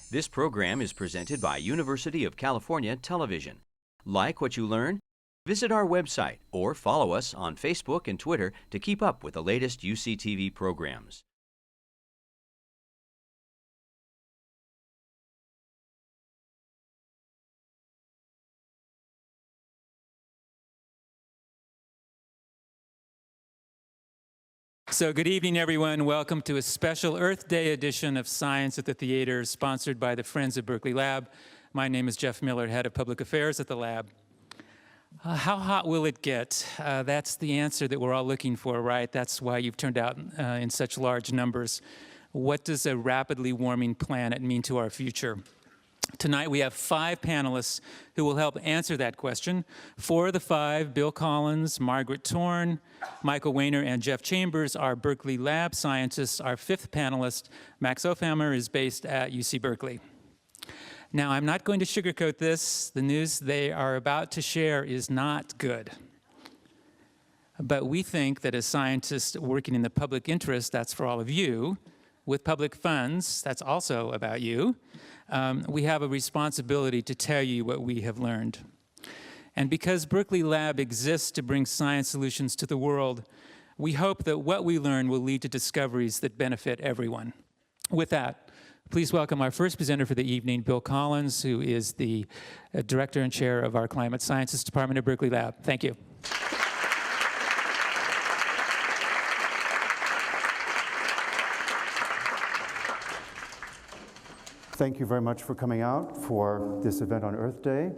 This program is presented by University of California Television. Like what you learn? Visit our website or follow us on Facebook and Twitter to keep up with the latest UCTV programs. So good evening, everyone. Welcome to a special Earth Day edition of Science at the Theater, sponsored by the Friends of Berkeley Lab. My name is Jeff Miller, Head of Public Affairs at the lab. How hot will it get? That's the answer that we're all looking for, right? That's why you've turned out in such large numbers. What does a rapidly warming planet mean to our future? Tonight we have 5 panelists who will help answer that question. 4 of the 5, Bill Collins, Margaret Torn, Michael Weiner, and Jeff Chambers, are Berkeley Lab scientists. Our 5th panelist, Max Ofhammer, is based at UC Berkeley. Now, I'm not going to sugarcoat this. The news they are about to share is not good. But we think that as scientists working in the public interest, that's for all of you, with public funds, that's also about you, we have a responsibility to tell you what we have learned. And because Berkeley Lab exists to bring science solutions to the world, we hope that what we learn will lead to discoveries that benefit everyone. With that, please welcome our first presenter for the evening, Bill Collins, who is the Director and Chair of our Climate Sciences Department at Berkeley Lab. Thank you. Thank you very much for coming out for this event on Earth Day.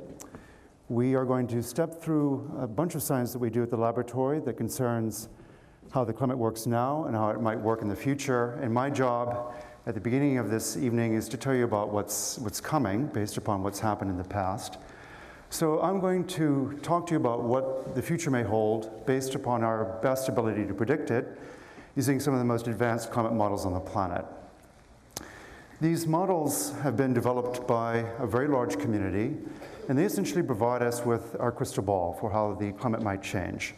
We are going to step through a bunch of science that we do at the laboratory that concerns how the climate works now and how it might work in the future. And my job at the beginning of this evening is to tell you about what's coming based upon what's happened in the past. So I'm going to talk to you about what the future may hold based upon our best ability to predict it using some of the most advanced climate models on the planet. These models have been developed by a very large community, and they essentially provide us with our crystal ball for how the climate might change.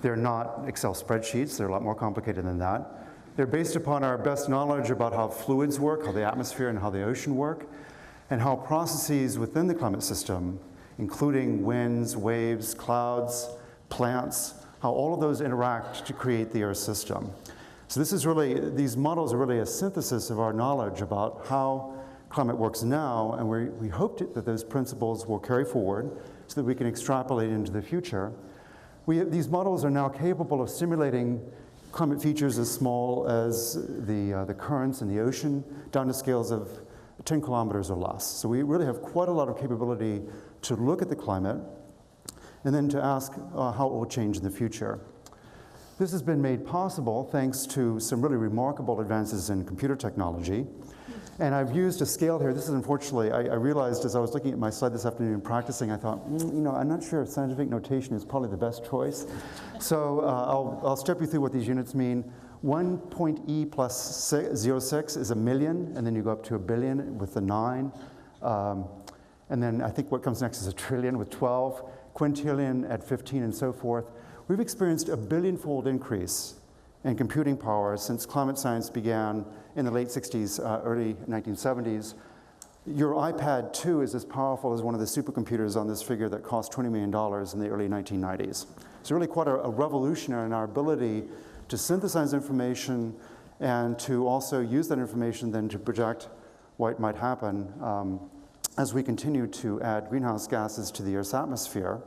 They're not Excel spreadsheets, they're a lot more complicated than that. They're based upon our best knowledge about how fluids work, how the atmosphere and how the ocean work, and how processes within the climate system, including winds, waves, clouds, plants, how all of those interact to create the Earth system. So this is really, these models are really a synthesis of our knowledge about how climate works now, and we hope that those principles will carry forward so that we can extrapolate into the future. These models are now capable of simulating climate features as small as the currents in the ocean, down to scales of 10 kilometers or less. So we really have quite a lot of capability to look at the climate and then to ask how it will change in the future. This has been made possible thanks to some really remarkable advances in computer technology. And I've used a scale here. This is unfortunately, I realized as I was looking at my slide this afternoon and practicing, I thought, you know, I'm not sure if scientific notation is probably the best choice. So I'll step you through what these units mean. 1.e plus 0.6 is a million, and then you go up to a billion with the 9. And then I think what comes next is a trillion with 12, quintillion at 15, and so forth. We've experienced a billion-fold increase in computing power since climate science began in the late 60s, early 1970s. Your iPad 2 is as powerful as one of the supercomputers on this figure that cost $20 million in the early 1990s. So really quite a revolution in our ability to synthesize information and to also use that information then to project what might happen as we continue to add greenhouse gases to the Earth's atmosphere.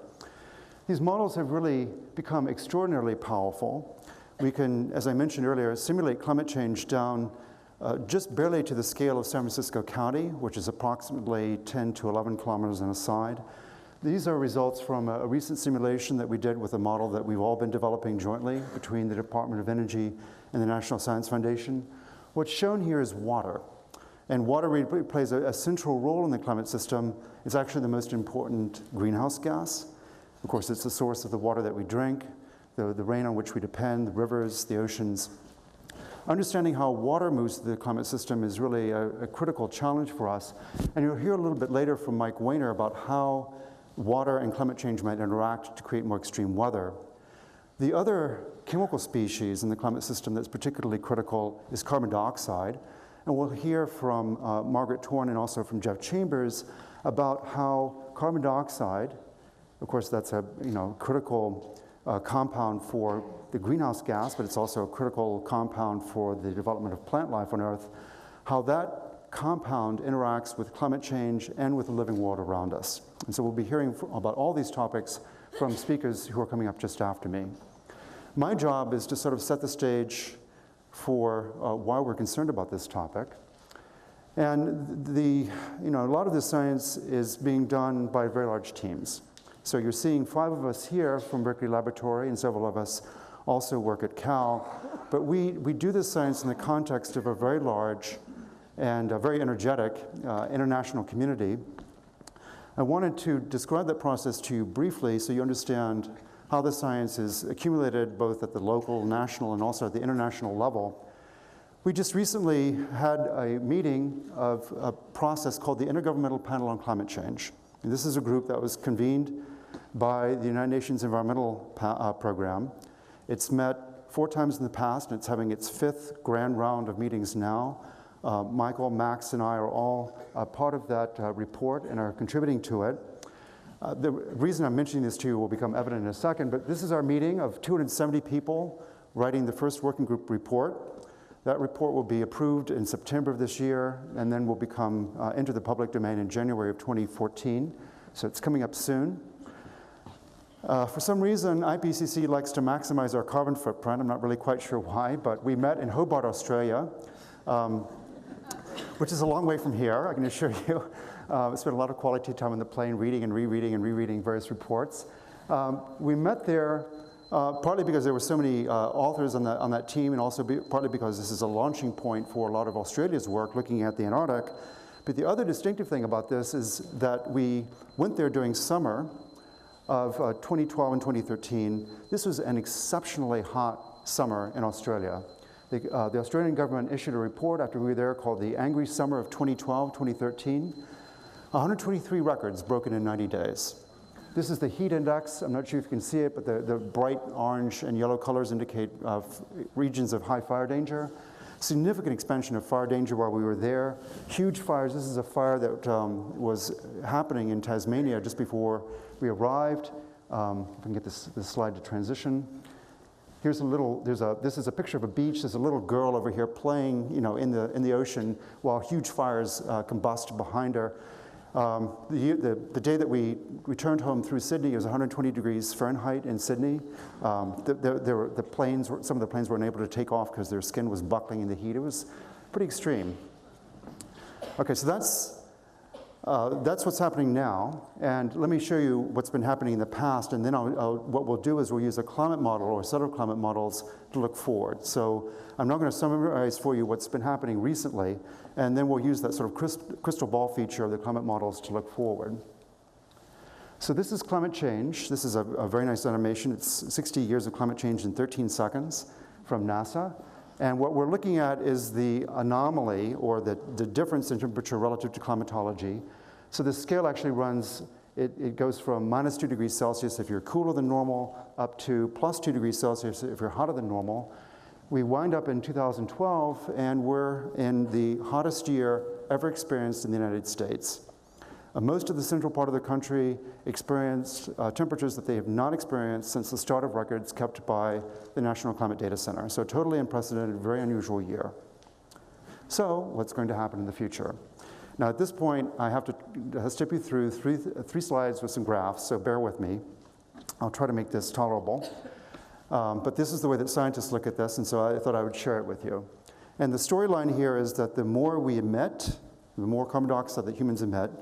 These models have really become extraordinarily powerful. We can, as I mentioned earlier, simulate climate change down just barely to the scale of San Francisco County, which is approximately 10 to 11 kilometers on a side. These are results from a recent simulation that we did with a model that we've all been developing jointly between the Department of Energy and the National Science Foundation. What's shown here is water. And water really plays a central role in the climate system. It's actually the most important greenhouse gas. Of course, it's the source of the water that we drink, the rain on which we depend, the rivers, the oceans. Understanding how water moves through the climate system is really a critical challenge for us. And you'll hear a little bit later from Mike Weiner about how water and climate change might interact to create more extreme weather. The other chemical species in the climate system that's particularly critical is carbon dioxide. And we'll hear from Margaret Torn and also from Jeff Chambers about how carbon dioxide, of course that's a critical compound for the greenhouse gas, but it's also a critical compound for the development of plant life on Earth, how that compound interacts with climate change and with the living world around us. And so we'll be hearing about all these topics from speakers who are coming up just after me. My job is to sort of set the stage for why we're concerned about this topic. And a lot of this science is being done by very large teams. So you're seeing 5 of us here from Berkeley Laboratory, and several of us also work at Cal. But we do this science in the context of a very large and a very energetic international community. I wanted to describe that process to you briefly so you understand how the science is accumulated both at the local, national, and also at the international level. We just recently had a meeting of a process called the Intergovernmental Panel on Climate Change. And this is a group that was convened by the United Nations Environmental Program. It's met 4 times in the past, and it's having its 5th grand round of meetings now. Michael, Max, and I are all part of that report and are contributing to it. The reason I'm mentioning this to you will become evident in a second, but this is our meeting of 270 people writing the first working group report. That report will be approved in September of this year, and then will become enter the public domain in January of 2014. So it's coming up soon. For some reason, IPCC likes to maximize our carbon footprint. I'm not really quite sure why, but we met in Hobart, Australia, which is a long way from here, I can assure you. Spent a lot of quality time on the plane reading and rereading various reports. We met there partly because there were so many authors on that team, and also partly because this is a launching point for a lot of Australia's work looking at the Antarctic. But the other distinctive thing about this is that we went there during summer of 2012 and 2013. This was an exceptionally hot summer in Australia. The Australian government issued a report after we were there called the Angry Summer of 2012-2013. 123 records broken in 90 days. This is the heat index. I'm not sure if you can see it, but the bright orange and yellow colors indicate regions of high fire danger. Significant expansion of fire danger while we were there. Huge fires. This is a fire that was happening in Tasmania just before we arrived. If I can get this slide to transition. Here's this is a picture of a beach. There's a little girl over here playing, in the ocean while huge fires combust behind her. The day that we returned home through Sydney, it was 120 degrees Fahrenheit in Sydney. Some of the planes were unable to take off because their skin was buckling in the heat. It was pretty extreme. Okay, so that's what's happening now, and let me show you what's been happening in the past, and then what we'll do is we'll use a climate model or a set of climate models to look forward. So I'm now going to summarize for you what's been happening recently, and then we'll use that sort of crystal ball feature of the climate models to look forward. So this is climate change. This is a very nice animation. It's 60 years of climate change in 13 seconds from NASA. And what we're looking at is the anomaly, or the difference in temperature relative to climatology. So the scale actually runs, it goes from -2 degrees Celsius if you're cooler than normal, up to +2 degrees Celsius if you're hotter than normal. We wind up in 2012, and we're in the hottest year ever experienced in the United States. Most of the central part of the country experienced temperatures that they have not experienced since the start of records kept by the National Climate Data Center. So totally unprecedented, very unusual year. So what's going to happen in the future? Now at this point, I have to step you through three slides with some graphs, so bear with me. I'll try to make this tolerable. But this is the way that scientists look at this, and so I thought I would share it with you. And the storyline here is that the more we emit, the more carbon dioxide that humans emit,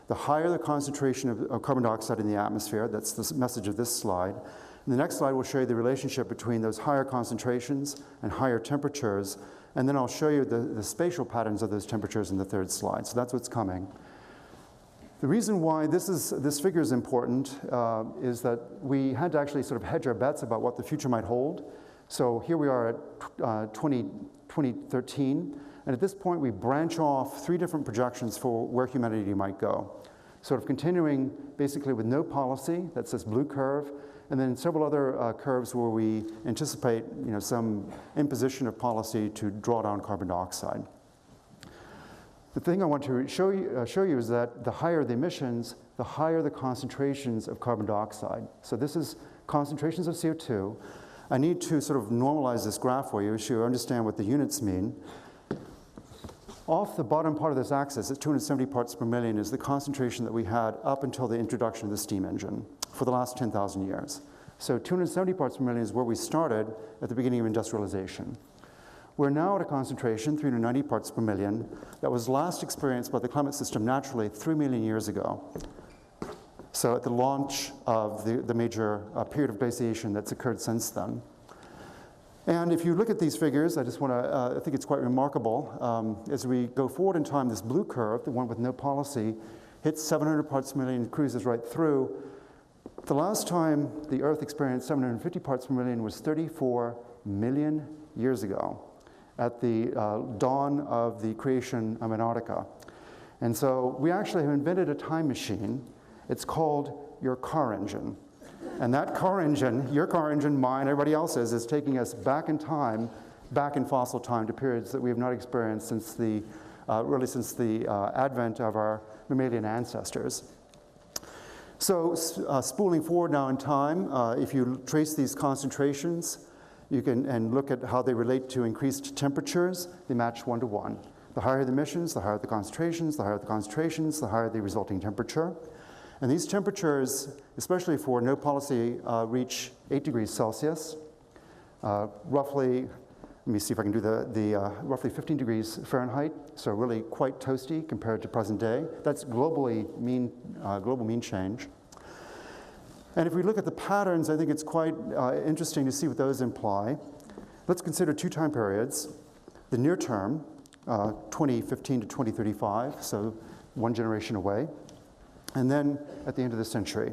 the higher the concentration of carbon dioxide in the atmosphere. That's the message of this slide. And the next slide will show you the relationship between those higher concentrations and higher temperatures. And then I'll show you the spatial patterns of those temperatures in the third slide. So that's what's coming. The reason why this figure is important is that we had to actually sort of hedge our bets about what the future might hold. So here we are at 2013. And at this point, we branch off 3 different projections for where humanity might go. Sort of continuing basically with no policy, that's this blue curve, and then several other curves where we anticipate some imposition of policy to draw down carbon dioxide. The thing I want to show you is that the higher the emissions, the higher the concentrations of carbon dioxide. So this is concentrations of CO2. I need to sort of normalize this graph for you so you understand what the units mean. Off the bottom part of this axis at 270 parts per million is the concentration that we had up until the introduction of the steam engine for the last 10,000 years. So 270 parts per million is where we started at the beginning of industrialization. We're now at a concentration, 390 parts per million, that was last experienced by the climate system naturally 3 million years ago. So at the launch of the major period of glaciation that's occurred since then. And if you look at these figures, I just want to, I think it's quite remarkable. As we go forward in time, this blue curve, the one with no policy, hits 700 parts per million, cruises right through. The last time the Earth experienced 750 parts per million was 34 million years ago, at the dawn of the creation of Antarctica. And so we actually have invented a time machine. It's called your car engine. And that car engine, your car engine, mine, everybody else's, is taking us back in time, back in fossil time to periods that we have not experienced since the, really since the advent of our mammalian ancestors. So spooling forward now in time, if you trace these concentrations, you can and look at how they relate to increased temperatures, they match 1 to 1. The higher the emissions, the higher the concentrations, the higher the concentrations, the higher the resulting temperature. And these temperatures, especially for no policy, reach 8 degrees Celsius, roughly, let me see if I can do roughly 15 degrees Fahrenheit, so really quite toasty compared to present day. That's globally global mean change. And if we look at the patterns, I think it's quite interesting to see what those imply. Let's consider 2 time periods. The near term, 2015 to 2035, so 1 generation away. And then at the end of the century.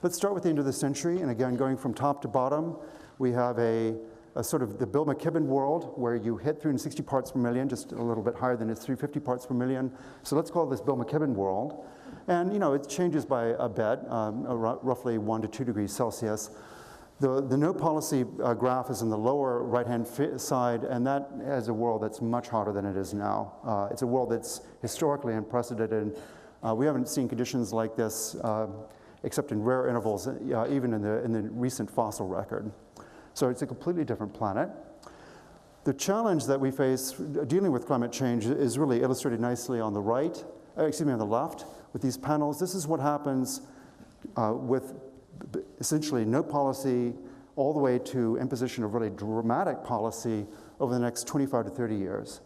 Let's start with the end of the century, and again, going from top to bottom, we have a sort of the Bill McKibben world where you hit 360 parts per million, just a little bit higher than its 350 parts per million. So let's call this Bill McKibben world. And you know, it changes by a bit, roughly 1 to 2 degrees Celsius. The no policy graph is in the lower right-hand side, and that has a world that's much hotter than it is now. It's a world that's historically unprecedented. We haven't seen conditions like this except in rare intervals, even in the recent fossil record. So it's a completely different planet. The challenge that we face dealing with climate change is really illustrated nicely on the right, on the left, with these panels. This is what happens with essentially no policy all the way to imposition of really dramatic policy over the next 25 to 30 years.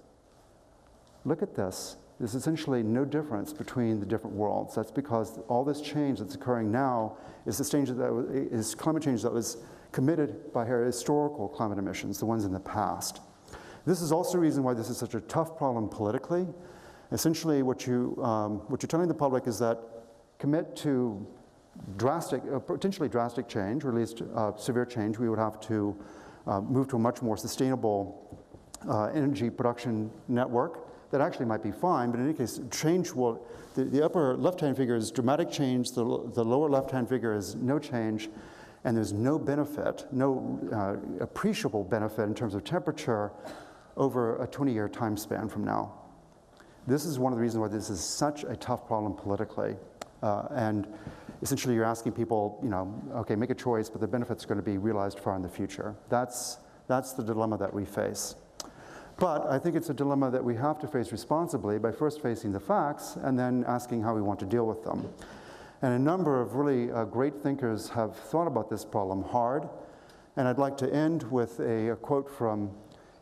Look at this. There's essentially no difference between the different worlds. That's because all this change that's occurring now is climate change that was committed by historical climate emissions, the ones in the past. This is also the reason why this is such a tough problem politically. Essentially, what you're telling the public is that commit to potentially drastic change, or at least severe change. We would have to move to a much more sustainable energy production network. That actually might be fine, but in any case, change will, the upper left-hand figure is dramatic change, the lower left-hand figure is no change, and there's no benefit, no appreciable benefit in terms of temperature over a 20-year time span from now. This is one of the reasons why this is such a tough problem politically. And essentially you're asking people, you know, okay, make a choice, but the benefits are going to be realized far in the future. That's the dilemma that we face. But I think it's a dilemma that we have to face responsibly by first facing the facts and then asking how we want to deal with them. And a number of really great thinkers have thought about this problem hard. And I'd like to end with a quote from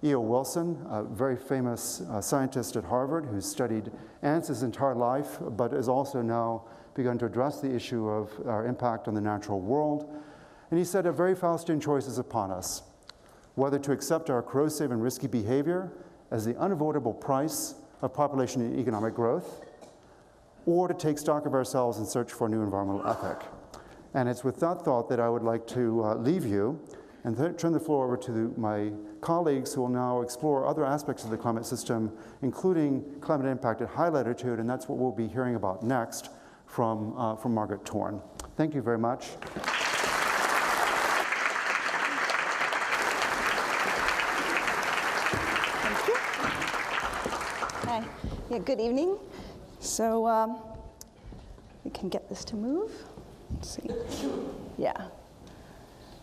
E.O. Wilson, a very famous scientist at Harvard who's studied ants his entire life, but has also now begun to address the issue of our impact on the natural world. And he said, a very Faustian choice is upon us, whether to accept our corrosive and risky behavior as the unavoidable price of population and economic growth, or to take stock of ourselves and search for a new environmental ethic. And it's with that thought that I would like to leave you and turn the floor over to my colleagues who will now explore other aspects of the climate system, including climate impact at high latitude, and that's what we'll be hearing about next from Margaret Torn. Thank you very much. Hi. Yeah, good evening. So we can get this to move. Let's see. Yeah.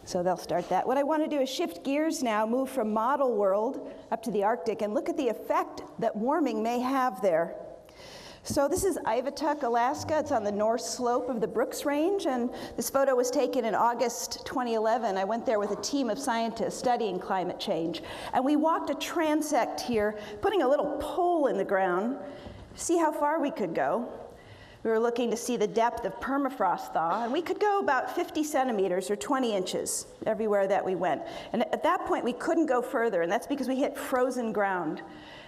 So they'll start that. What I want to do is shift gears now, move from model world up to the Arctic, and look at the effect that warming may have there. So this is Ivatuck, Alaska. It's on the north slope of the Brooks Range, and this photo was taken in August 2011. I went there with a team of scientists studying climate change, and we walked a transect here, putting a little pole in the ground to see how far we could go. We were looking to see the depth of permafrost thaw, and we could go about 50 centimeters or 20 inches everywhere that we went. And at that point, we couldn't go further, and that's because we hit frozen ground.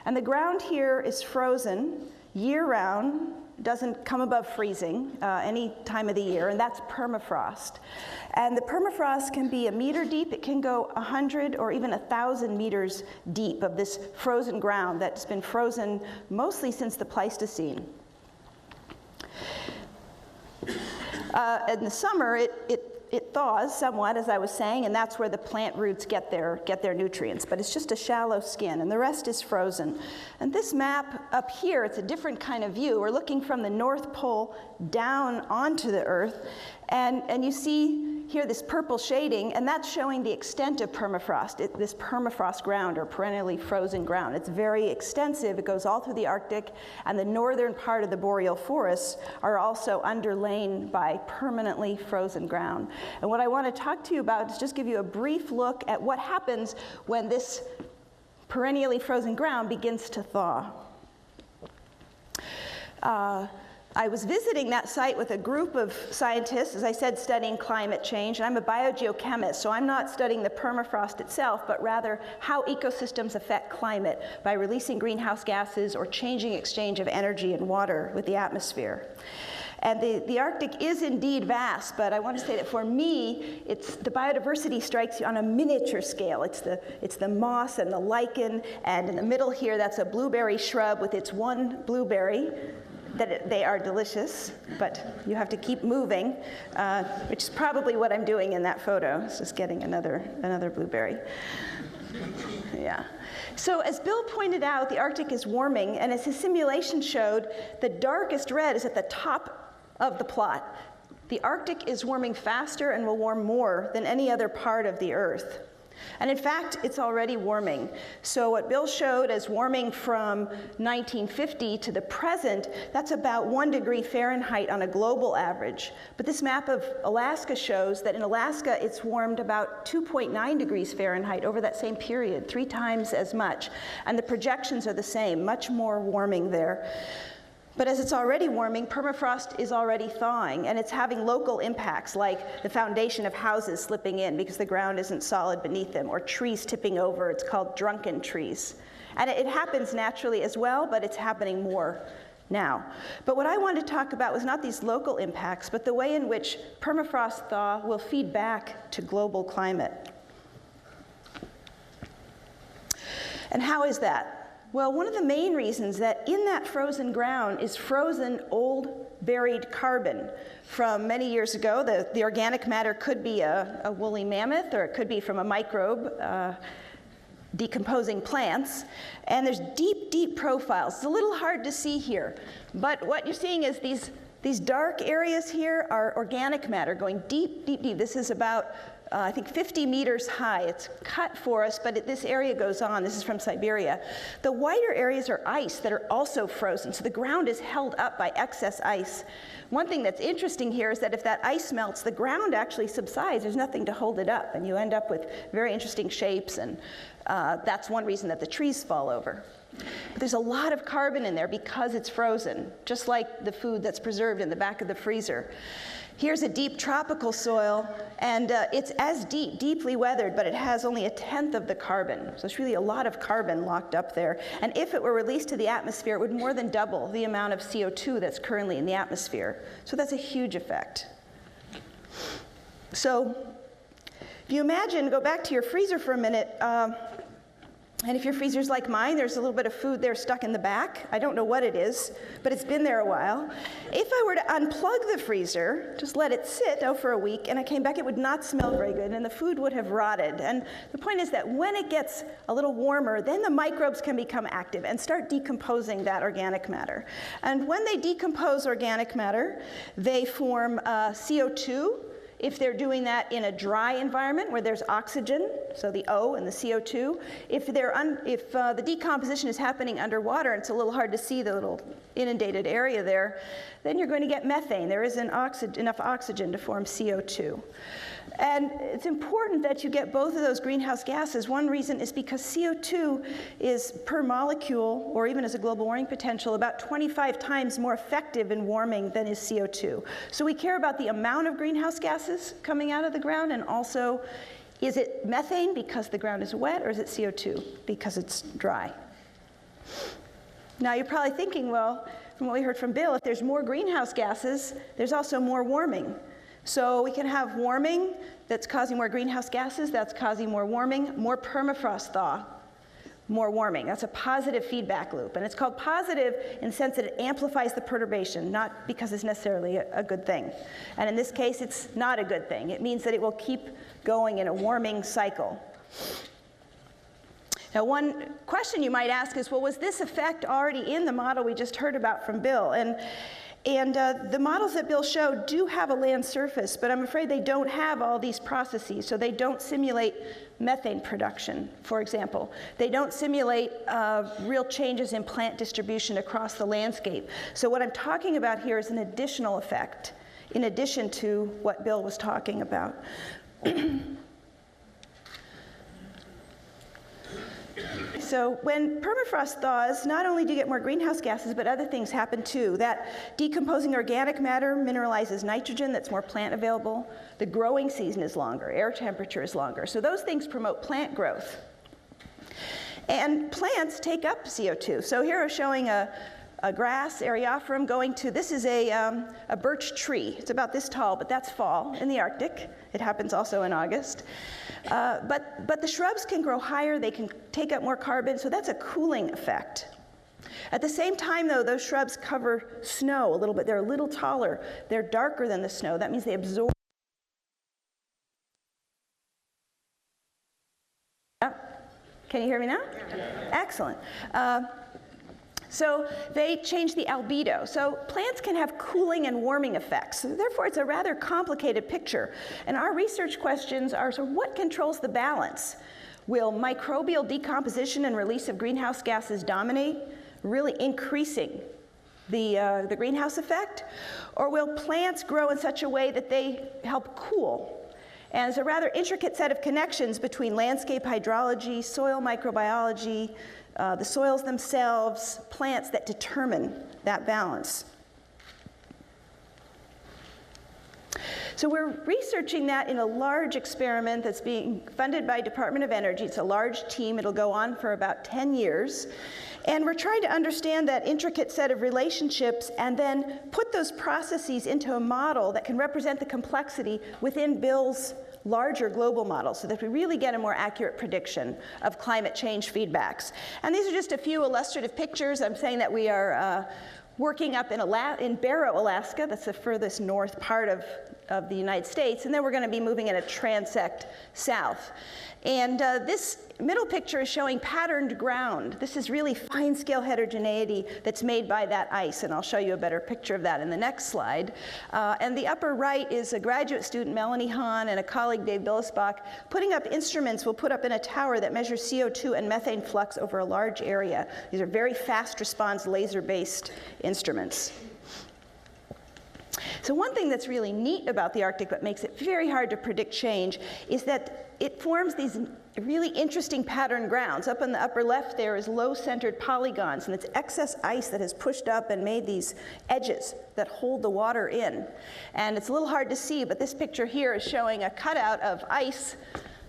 And the ground here is frozen year-round, doesn't come above freezing any time of the year, and that's permafrost. And the permafrost can be a meter deep. It can go 100 or even 1,000 meters deep of this frozen ground that's been frozen mostly since the Pleistocene. In the summer, it thaws somewhat, as I was saying, and that's where the plant roots get their nutrients. But it's just a shallow skin, and the rest is frozen. And this map up here, it's a different kind of view. We're looking from the North Pole down onto the Earth, and you see here this purple shading, and that's showing the extent of permafrost, this permafrost ground or perennially frozen ground. It's very extensive. It goes all through the Arctic, and the northern part of the boreal forests are also underlain by permanently frozen ground. And what I want to talk to you about is just give you a brief look at what happens when this perennially frozen ground begins to thaw. I was visiting that site with a group of scientists, as I said, studying climate change, and I'm a biogeochemist, so I'm not studying the permafrost itself, but rather how ecosystems affect climate by releasing greenhouse gases or changing exchange of energy and water with the atmosphere. And the Arctic is indeed vast, but I want to say that for me, the biodiversity strikes you on a miniature scale. It's the moss and the lichen, and in the middle here, that's a blueberry shrub with its one blueberry. They are delicious, but you have to keep moving, which is probably what I'm doing in that photo. It's just getting another blueberry. Yeah. So as Bill pointed out, the Arctic is warming, and as his simulation showed, the darkest red is at the top of the plot. The Arctic is warming faster and will warm more than any other part of the Earth. And in fact, it's already warming. So what Bill showed as warming from 1950 to the present, that's about 1 degree Fahrenheit on a global average. But this map of Alaska shows that in Alaska, it's warmed about 2.9 degrees Fahrenheit over that same period, 3 times as much. And the projections are the same, much more warming there. But as it's already warming, permafrost is already thawing, and it's having local impacts like the foundation of houses slipping in because the ground isn't solid beneath them, or trees tipping over. It's called drunken trees. And it happens naturally as well, but it's happening more now. But what I wanted to talk about was not these local impacts, but the way in which permafrost thaw will feed back to global climate. And how is that? Well, one of the main reasons that in that frozen ground is frozen old buried carbon from many years ago. The organic matter could be a woolly mammoth, or it could be from a microbe decomposing plants. And there's deep, deep profiles. It's a little hard to see here, but what you're seeing is these dark areas here are organic matter going deep, deep, deep. This is about I think 50 meters high. It's cut for us, but this area goes on. This is from Siberia. The whiter areas are ice that are also frozen, so the ground is held up by excess ice. One thing that's interesting here is that if that ice melts, the ground actually subsides. There's nothing to hold it up, and you end up with very interesting shapes, and that's one reason that the trees fall over. But there's a lot of carbon in there because it's frozen, just like the food that's preserved in the back of the freezer. Here's a deep tropical soil, and it's as deep, deeply weathered, but it has only 1/10 of the carbon. So it's really a lot of carbon locked up there. And if it were released to the atmosphere, it would more than double the amount of CO2 that's currently in the atmosphere. So that's a huge effect. So if you imagine, go back to your freezer for a minute, And if your freezer's like mine, there's a little bit of food there stuck in the back. I don't know what it is, but it's been there a while. If I were to unplug the freezer, just let it sit out for a week, and I came back, it would not smell very good, and the food would have rotted. And the point is that when it gets a little warmer, then the microbes can become active and start decomposing that organic matter. And when they decompose organic matter, they form CO2. If they're doing that in a dry environment where there's oxygen, so the O and the CO2, if the decomposition is happening underwater and it's a little hard to see the little inundated area there, then you're going to get methane. There isn't enough oxygen to form CO2. And it's important that you get both of those greenhouse gases. One reason is because CO2 is per molecule, or even as a global warming potential, about 25 times more effective in warming than is CO2. So we care about the amount of greenhouse gases coming out of the ground, and also, is it methane because the ground is wet, or is it CO2 because it's dry? Now you're probably thinking, well, from what we heard from Bill, if there's more greenhouse gases, there's also more warming. So we can have warming that's causing more greenhouse gases, that's causing more warming, more permafrost thaw, more warming. That's a positive feedback loop. And it's called positive in the sense that it amplifies the perturbation, not because it's necessarily a good thing. And in this case, it's not a good thing. It means that it will keep going in a warming cycle. Now, one question you might ask is, well, was this effect already in the model we just heard about from Bill? And the models that Bill showed do have a land surface, but I'm afraid they don't have all these processes. So they don't simulate methane production, for example. They don't simulate real changes in plant distribution across the landscape. So what I'm talking about here is an additional effect, in addition to what Bill was talking about. So when permafrost thaws, not only do you get more greenhouse gases, but other things happen too. That decomposing organic matter mineralizes nitrogen that's more plant available. The growing season is longer, air temperature is longer. So those things promote plant growth. And plants take up CO2. So here I'm showing a grass, Eriophorum, going to, this is a birch tree. It's about this tall, but that's fall in the Arctic. It happens also in August. But the shrubs can grow higher, they can take up more carbon, so that's a cooling effect. At the same time, though, those shrubs cover snow a little bit. They're a little taller. They're darker than the snow. That means they absorb. Can you hear me now? Excellent. So they change the albedo. So plants can have cooling and warming effects. So therefore, it's a rather complicated picture. And our research questions are, so what controls the balance? Will microbial decomposition and release of greenhouse gases dominate, really increasing the greenhouse effect? Or will plants grow in such a way that they help cool? And it's a rather intricate set of connections between landscape hydrology, soil microbiology, the soils themselves, plants that determine that balance. So we're researching that in a large experiment that's being funded by Department of Energy. It's a large team. It'll go on for about 10 years. And we're trying to understand that intricate set of relationships and then put those processes into a model that can represent the complexity within Bill's larger global model so that we really get a more accurate prediction of climate change feedbacks. And these are just a few illustrative pictures. I'm saying that we are working up in Barrow, Alaska. That's the furthest north part of the United States. And then we're going to be moving in a transect south. And this middle picture is showing patterned ground. This is really fine-scale heterogeneity that's made by that ice, and I'll show you a better picture of that in the next slide. And the upper right is a graduate student, Melanie Hahn, and a colleague, Dave Billisbach, putting up instruments we'll put up in a tower that measures CO2 and methane flux over a large area. These are very fast response laser-based instruments. So one thing that's really neat about the Arctic but makes it very hard to predict change is that it forms these really interesting pattern grounds. Up in the upper left there is low-centered polygons, and it's excess ice that has pushed up and made these edges that hold the water in. And it's a little hard to see, but this picture here is showing a cutout of ice.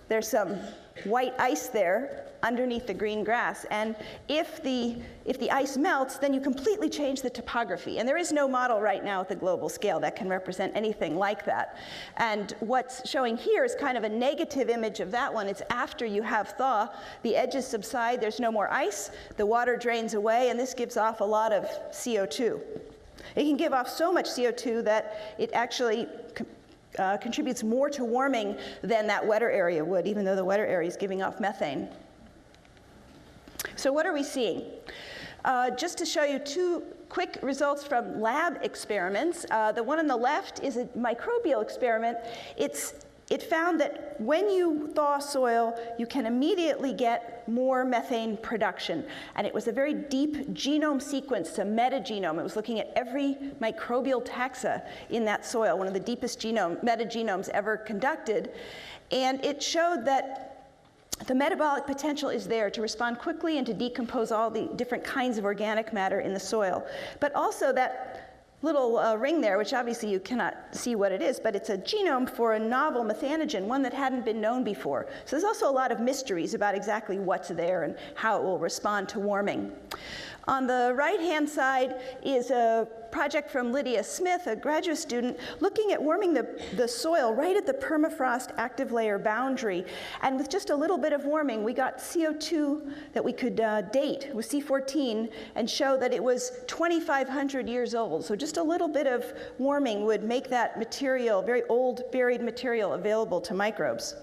There's some white ice there underneath the green grass. And if the ice melts, then you completely change the topography. And there is no model right now at the global scale that can represent anything like that. And what's showing here is kind of a negative image of that one. It's after you have thaw, the edges subside, there's no more ice, the water drains away, and this gives off a lot of CO2. It can give off so much CO2 that it actually contributes more to warming than that wetter area would, even though the wetter area is giving off methane. So what are we seeing? Just to show you two quick results from lab experiments. The one on the left is a microbial experiment. It found that when you thaw soil, you can immediately get more methane production. And it was a very deep genome sequence, a metagenome. It was looking at every microbial taxa in that soil, one of the deepest metagenomes ever conducted. And it showed that the metabolic potential is there to respond quickly and to decompose all the different kinds of organic matter in the soil. But also that little ring there, which obviously you cannot see what it is, but it's a genome for a novel methanogen, one that hadn't been known before. So there's also a lot of mysteries about exactly what's there and how it will respond to warming. On the right-hand side is a project from Lydia Smith, a graduate student, looking at warming the soil right at the permafrost active layer boundary. And with just a little bit of warming, we got CO2 that we could date with C14 and show that it was 2,500 years old. So just a little bit of warming would make that material, very old buried material, available to microbes.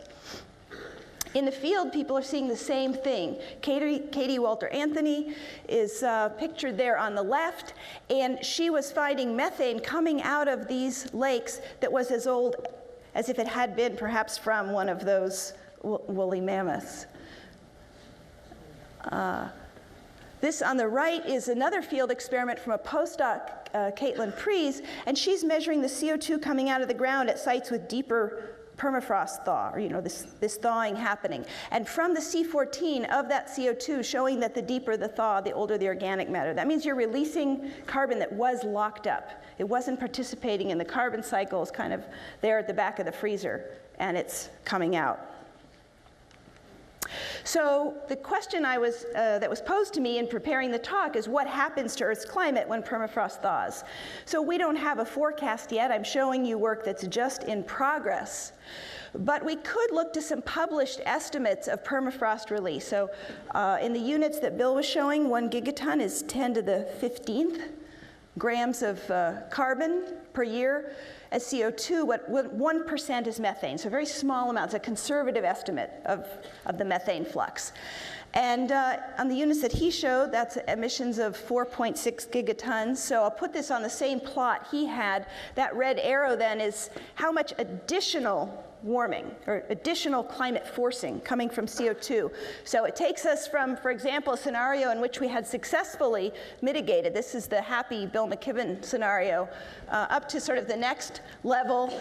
In the field, people are seeing the same thing. Katie Walter Anthony is pictured there on the left, and she was finding methane coming out of these lakes that was as old as if it had been perhaps from one of those woolly mammoths. This on the right is another field experiment from a postdoc, Caitlin Prees, and she's measuring the CO2 coming out of the ground at sites with deeper permafrost thaw, or this thawing happening. And from the C14 of that CO2 showing that the deeper the thaw, the older the organic matter. That means you're releasing carbon that was locked up. It wasn't participating in the carbon cycle, it's kind of there at the back of the freezer, and it's coming out. So the question that was posed to me in preparing the talk is what happens to Earth's climate when permafrost thaws? So we don't have a forecast yet. I'm showing you work that's just in progress. But we could look to some published estimates of permafrost release. So in the units that Bill was showing, 1 gigaton is 10 to the 15th grams of carbon per year. As CO2, what 1% is methane, so very small amounts, a conservative estimate of the methane flux. And on the units that he showed, that's emissions of 4.6 gigatons. So I'll put this on the same plot he had. That red arrow then is how much additional warming or additional climate forcing coming from CO2. So it takes us from, for example, a scenario in which we had successfully mitigated, this is the happy Bill McKibben scenario, up to sort of the next level.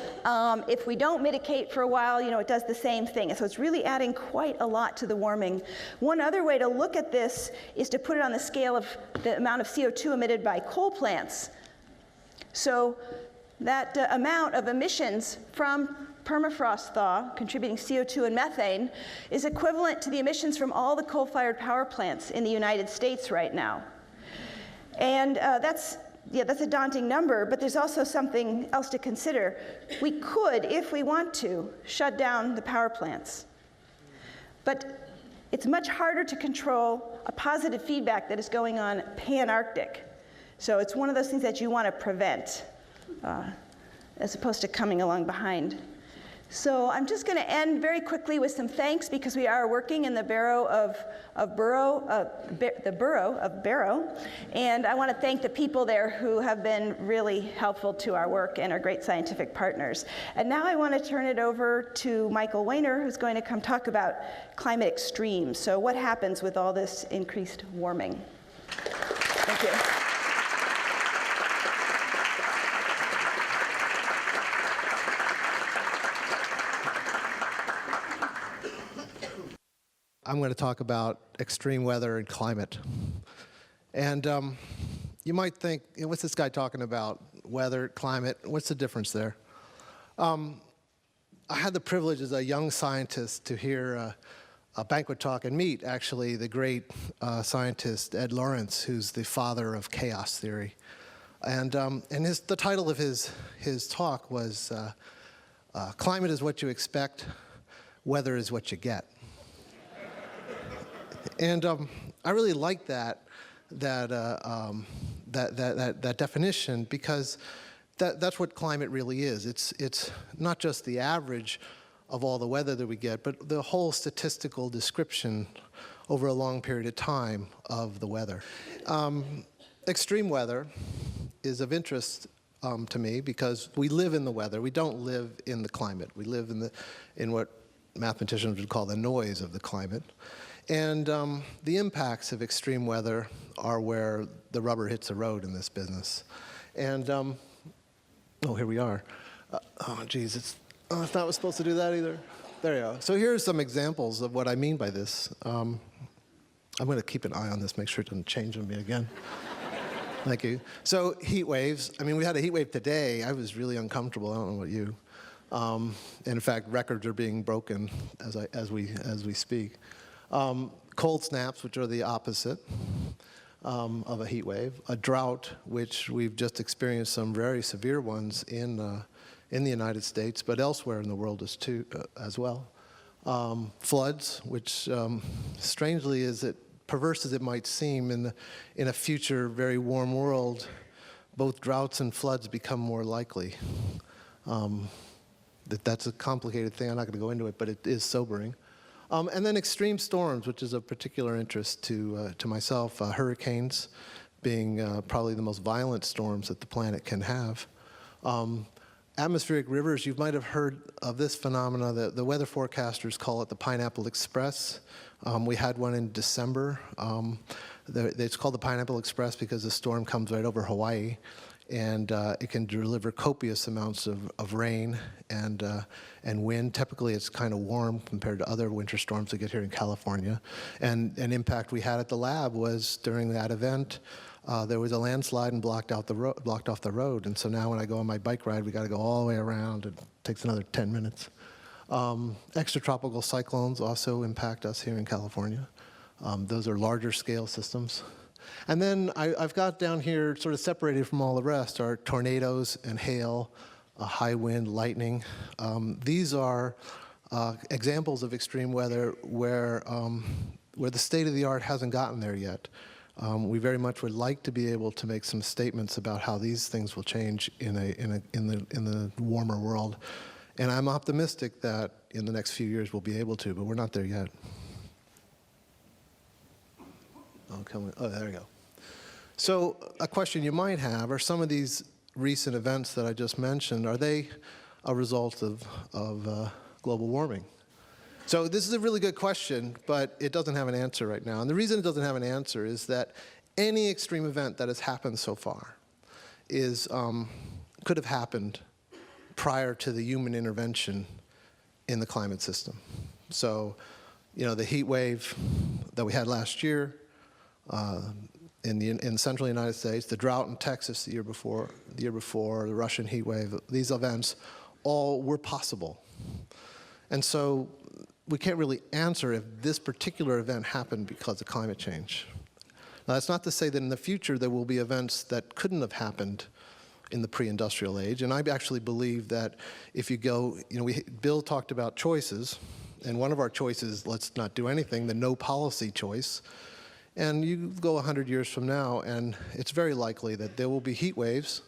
If we don't mitigate for a while, it does the same thing. So it's really adding quite a lot to the warming. One other way to look at this is to put it on the scale of the amount of CO2 emitted by coal plants. So that amount of emissions from permafrost thaw, contributing CO2 and methane, is equivalent to the emissions from all the coal-fired power plants in the United States right now. And that's a daunting number, but there's also something else to consider. We could, if we want to, shut down the power plants. But it's much harder to control a positive feedback that is going on pan-Arctic. So it's one of those things that you want to prevent, as opposed to coming along behind. So I'm just going to end very quickly with some thanks, because we are working in the borough of Barrow, and I want to thank the people there who have been really helpful to our work and are great scientific partners. And now I want to turn it over to Michael Weiner, who's going to come talk about climate extremes. So what happens with all this increased warming? Thank you. I'm going to talk about extreme weather and climate. And you might think, what's this guy talking about? Weather, climate, what's the difference there? I had the privilege as a young scientist to hear banquet talk and meet, actually, the great scientist Ed Lawrence, who's the father of chaos theory. And the title of his talk was Climate is What You Expect, Weather is What You Get. And I really like that definition, because that's what climate really is. It's not just the average of all the weather that we get, but the whole statistical description over a long period of time of the weather. Extreme weather is of interest to me because we live in the weather. We don't live in the climate. We live in what mathematicians would call the noise of the climate. And the impacts of extreme weather are where the rubber hits the road in this business. And, oh, here we are. Oh, geez, it's not what's supposed to do that either. There you go. So here's some examples of what I mean by this. I'm going to keep an eye on this, make sure it doesn't change on me again. Thank you. So heat waves. I mean, we had a heat wave today. I was really uncomfortable. I don't know about you. And in fact, records are being broken as we speak. Cold snaps, which are the opposite of a heat wave. A drought, which we've just experienced some very severe ones in the United States, but elsewhere in the world as well. Floods, which strangely, as perverse as it might seem, in a future very warm world, both droughts and floods become more likely. That's a complicated thing. I'm not going to go into it, but it is sobering. And then extreme storms, which is of particular interest to myself. Hurricanes being probably the most violent storms that the planet can have. Atmospheric rivers, you might have heard of this phenomena. The weather forecasters call it the Pineapple Express. We had one in December. It's called the Pineapple Express because the storm comes right over Hawaii, and it can deliver copious amounts of rain and wind. Typically, it's kind of warm compared to other winter storms that get here in California. And an impact we had at the lab was during that event, there was a landslide and blocked off the road. And so now when I go on my bike ride, we got to go all the way around. It takes another 10 minutes. Extratropical cyclones also impact us here in California. Those are larger scale systems. And then I've got down here, sort of separated from all the rest, are tornadoes and hail, high wind, lightning. These are examples of extreme weather where the state of the art hasn't gotten there yet. We very much would like to be able to make some statements about how these things will change in the warmer world. And I'm optimistic that in the next few years we'll be able to, but we're not there yet. Oh, there we go. So a question you might have, are some of these recent events that I just mentioned, are they a result of global warming? So this is a really good question, but it doesn't have an answer right now. And the reason it doesn't have an answer is that any extreme event that has happened so far could have happened prior to the human intervention in the climate system. So, the heat wave that we had last year in the central United States, the drought in Texas the year before, the Russian heat wave, these events all were possible. And so we can't really answer if this particular event happened because of climate change. Now, that's not to say that in the future there will be events that couldn't have happened in the pre-industrial age. And I actually believe that if you go, Bill talked about choices, and one of our choices, let's not do anything, the no policy choice. And you go 100 years from now, and it's very likely that there will be heat waves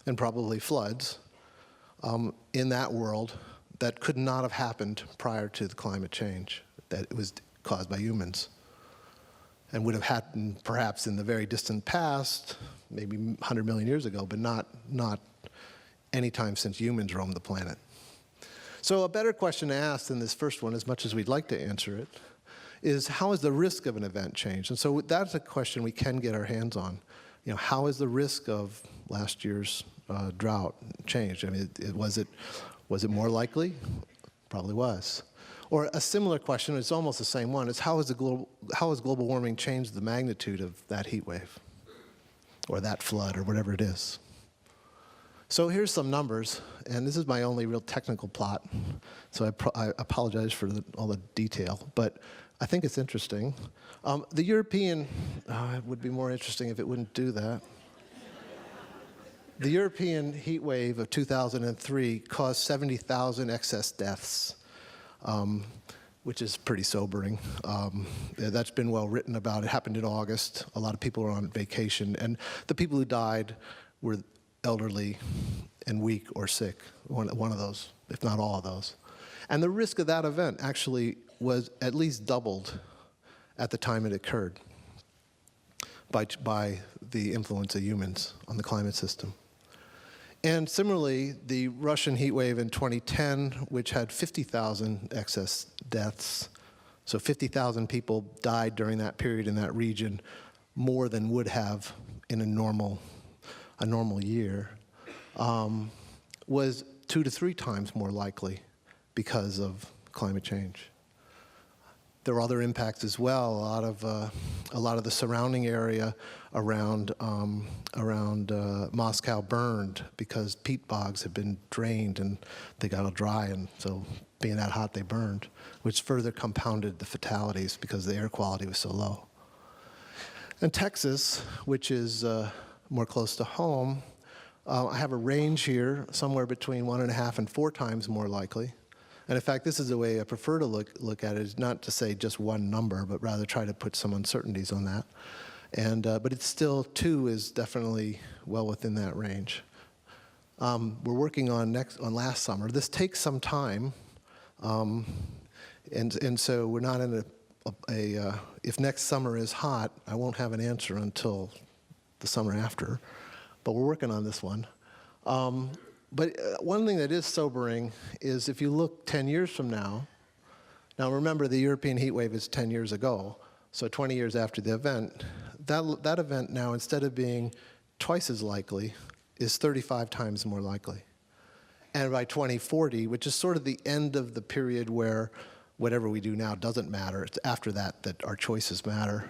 and probably floods in that world that could not have happened prior to the climate change, that it was caused by humans, and would have happened perhaps in the very distant past, maybe 100 million years ago, but not any time since humans roamed the planet. So a better question to ask than this first one, as much as we'd like to answer it, is how has the risk of an event changed? And so that's a question we can get our hands on. How has the risk of last year's drought changed? I mean, was it more likely? Probably was. Or a similar question, it's almost the same one, is how has global warming changed the magnitude of that heat wave? Or that flood, or whatever it is? So here's some numbers, and this is my only real technical plot, so I apologize for all the detail, but I think it's interesting. The European, it would be more interesting if it wouldn't do that. The European heat wave of 2003 caused 70,000 excess deaths, which is pretty sobering. That's been well written about. It happened in August. A lot of people were on vacation, and the people who died were elderly and weak or sick, one of those, if not all of those. And the risk of that event actually was at least doubled at the time it occurred by the influence of humans on the climate system. And similarly, the Russian heat wave in 2010, which had 50,000 excess deaths, so 50,000 people died during that period in that region, more than would have in a normal year, was 2 to 3 times more likely because of climate change. There were other impacts as well. A lot of the surrounding area around Moscow burned because peat bogs had been drained and they got all dry, and so being that hot they burned, which further compounded the fatalities because the air quality was so low. And Texas, which is more close to home, I have a range here somewhere between 1.5 and 4 times more likely. And in fact, this is the way I prefer to look at it, is not to say just one number, but rather try to put some uncertainties on that. And but it's still 2 is definitely well within that range. We're working on last summer. This takes some time, and so we're not in if next summer is hot, I won't have an answer until the summer after. But we're working on this one. But one thing that is sobering is if you look 10 years from now, remember the European heat wave is 10 years ago, so 20 years after the event, that event now, instead of being twice as likely, is 35 times more likely. And by 2040, which is sort of the end of the period where whatever we do now doesn't matter, it's after that that our choices matter,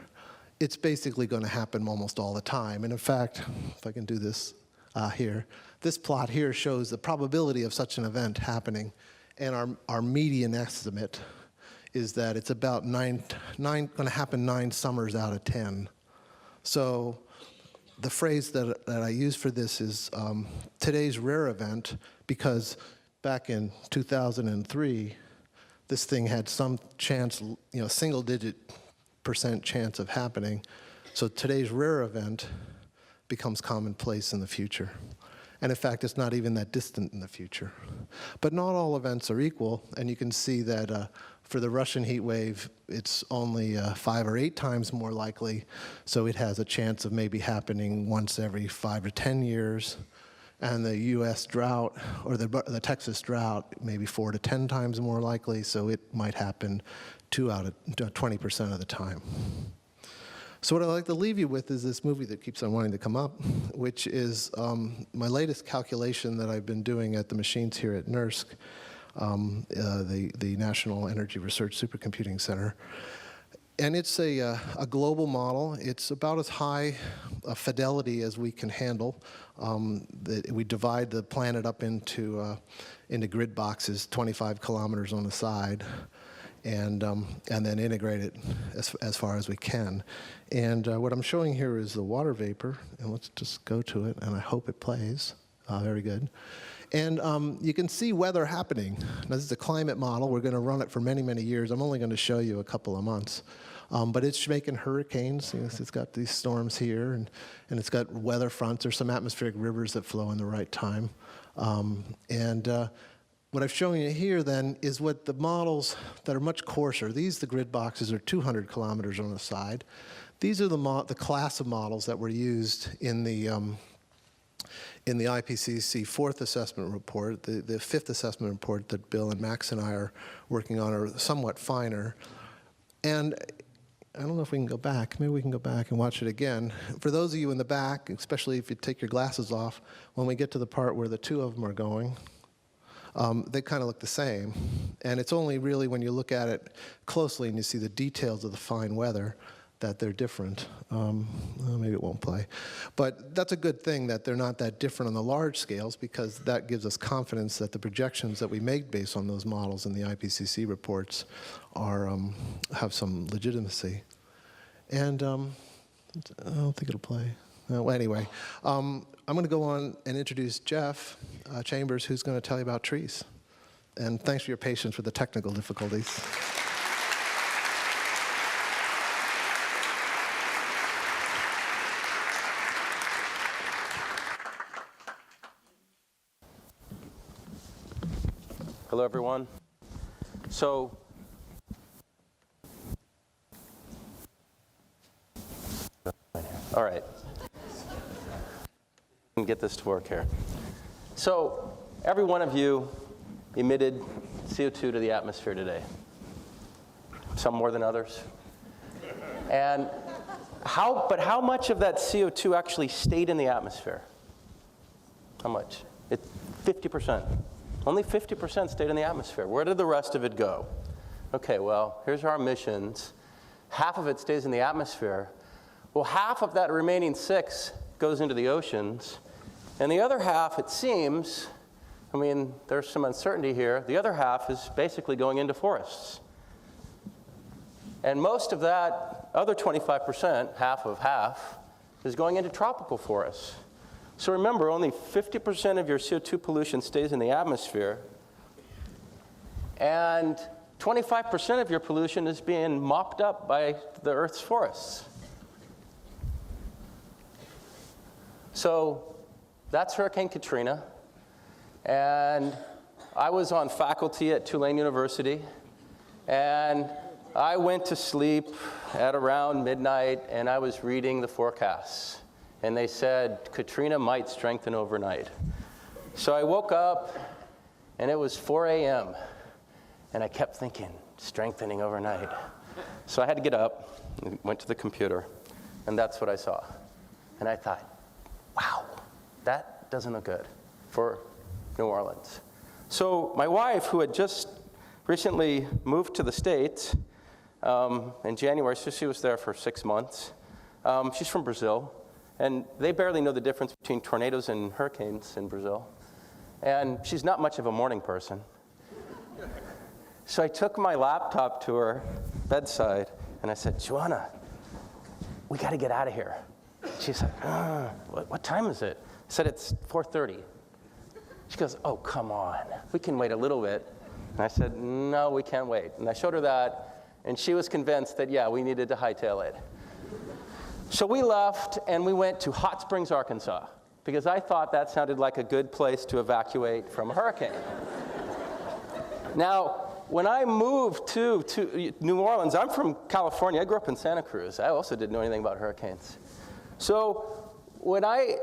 it's basically going to happen almost all the time. And in fact, if I can do this here, this plot here shows the probability of such an event happening, and our median estimate is that it's about going to happen 9 summers out of 10. So the phrase that I use for this is today's rare event, because back in 2003, this thing had some chance, single-digit % chance of happening. So today's rare event becomes commonplace in the future. And in fact, it's not even that distant in the future. But not all events are equal, and you can see that for the Russian heat wave, it's only 5 or 8 times more likely, so it has a chance of maybe happening once every 5 to 10 years. And the US drought, or the Texas drought, maybe 4 to 10 times more likely, so it might happen 2 out of 20% of the time. So what I'd like to leave you with is this movie that keeps on wanting to come up, which is my latest calculation that I've been doing at the machines here at NERSC, the National Energy Research Supercomputing Center. And it's a global model. It's about as high a fidelity as we can handle. We divide the planet up into grid boxes, 25 kilometers on the side, and then integrate it as far as we can. And what I'm showing here is the water vapor, and let's just go to it, and I hope it plays. Very good. And you can see weather happening. Now, this is a climate model. We're going to run it for many, many years. I'm only going to show you a couple of months. But it's making hurricanes. It's got these storms here, and it's got weather fronts. There's some atmospheric rivers that flow in the right time. What I've shown you here then is what the models that are much coarser. The grid boxes are 200 kilometers on the side. These are the class of models that were used in the IPCC 4th assessment report. The 5th assessment report that Bill and Max and I are working on are somewhat finer. And I don't know if we can go back. Maybe we can go back and watch it again. For those of you in the back, especially if you take your glasses off, when we get to the part where the 2 of them are going, they kind of look the same. And it's only really when you look at it closely and you see the details of the fine weather that they're different. Maybe it won't play. But that's a good thing that they're not that different on the large scales, because that gives us confidence that the projections that we make based on those models in the IPCC reports have some legitimacy. And I don't think it'll play. Well, anyway, I'm going to go on and introduce Jeff Chambers, who's going to tell you about trees. And thanks for your patience with the technical difficulties. Hello, everyone. So, all right. Get this to work here. So, every one of you emitted CO2 to the atmosphere today. Some more than others. And how much of that CO2 actually stayed in the atmosphere? How much? 50%. Only 50% stayed in the atmosphere. Where did the rest of it go? Okay, well, here's our emissions. Half of it stays in the atmosphere. Well, half of that remaining 6 goes into the oceans. And the other half, it seems, I mean, there's some uncertainty here. The other half is basically going into forests. And most of that other 25%, half of half, is going into tropical forests. So remember, only 50% of your CO2 pollution stays in the atmosphere, and 25% of your pollution is being mopped up by the Earth's forests. So that's Hurricane Katrina, and I was on faculty at Tulane University, and I went to sleep at around midnight, and I was reading the forecasts. And they said Katrina might strengthen overnight. So I woke up, and it was 4 a.m., and I kept thinking, strengthening overnight. So I had to get up, and went to the computer, and that's what I saw. And I thought, wow, that doesn't look good for New Orleans. So my wife, who had just recently moved to the States in January, so she was there for 6 months. She's from Brazil. And they barely know the difference between tornadoes and hurricanes in Brazil. And she's not much of a morning person. So I took my laptop to her bedside, and I said, Joanna, we got to get out of here. She said, what time is it? I said, it's 4:30. She goes, oh, come on. We can wait a little bit. And I said, no, we can't wait. And I showed her that, and she was convinced that, yeah, we needed to hightail it. So we left, and we went to Hot Springs, Arkansas, because I thought that sounded like a good place to evacuate from a hurricane. Now, when I moved to New Orleans, I'm from California. I grew up in Santa Cruz. I also didn't know anything about hurricanes. So when I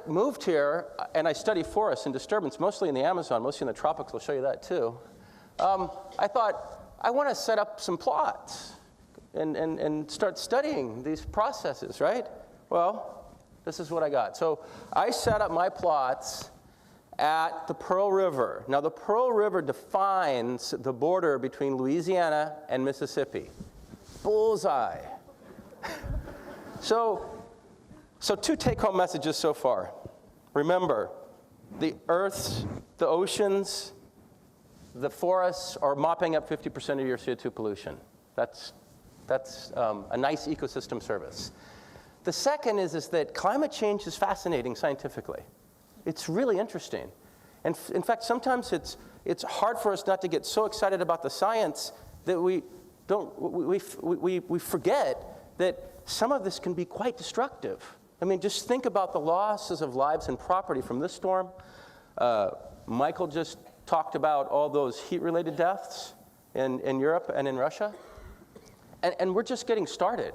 moved here, and I study forests and disturbance, mostly in the Amazon, mostly in the tropics, I'll show you that too, I thought, I want to set up some plots. And start studying these processes, right? Well, this is what I got. So I set up my plots at the Pearl River. Now, the Pearl River defines the border between Louisiana and Mississippi. Bullseye. So 2 take-home messages so far. Remember, the Earth, the oceans, the forests are mopping up 50% of your CO2 pollution. That's a nice ecosystem service. The second is that climate change is fascinating scientifically. It's really interesting. And in fact, sometimes it's hard for us not to get so excited about the science that we forget that some of this can be quite destructive. I mean, just think about the losses of lives and property from this storm. Michael just talked about all those heat-related deaths in Europe and in Russia. And we're just getting started.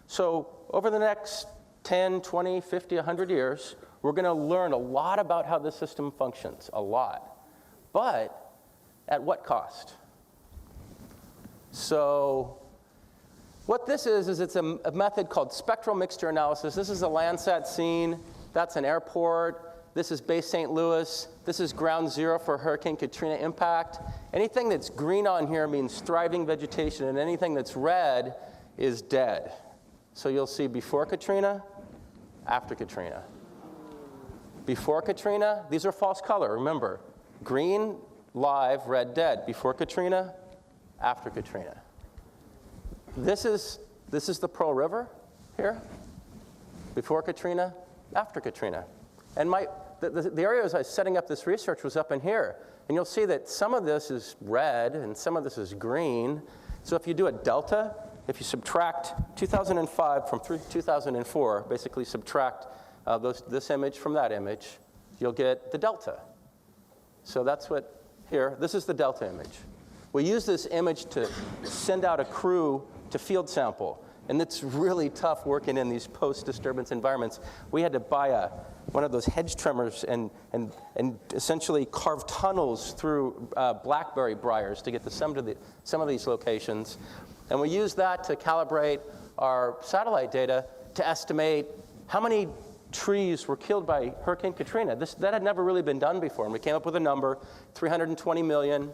So over the next 10, 20, 50, 100 years, we're going to learn a lot about how this system functions, a lot. But at what cost? So what this is it's a method called spectral mixture analysis. This is a Landsat scene. That's an airport. This is Bay St. Louis. This is ground zero for Hurricane Katrina impact. Anything that's green on here means thriving vegetation, and anything that's red is dead. So you'll see before Katrina, after Katrina. Before Katrina, these are false color, remember. Green, live, red, dead. Before Katrina, after Katrina. This is the Pearl River here. Before Katrina, after Katrina. And the area as I was setting up this research was up in here. And you'll see that some of this is red and some of this is green. So if you do a delta, if you subtract 2005 from 2004, basically subtract this image from that image, you'll get the delta. So that's what here, this is the delta image. We use this image to send out a crew to field sample. And it's really tough working in these post-disturbance environments. We had to buy one of those hedge trimmers and essentially carve tunnels through blackberry briars to get to some of these locations. And we used that to calibrate our satellite data to estimate how many trees were killed by Hurricane Katrina. That had never really been done before. And we came up with a number, 320 million.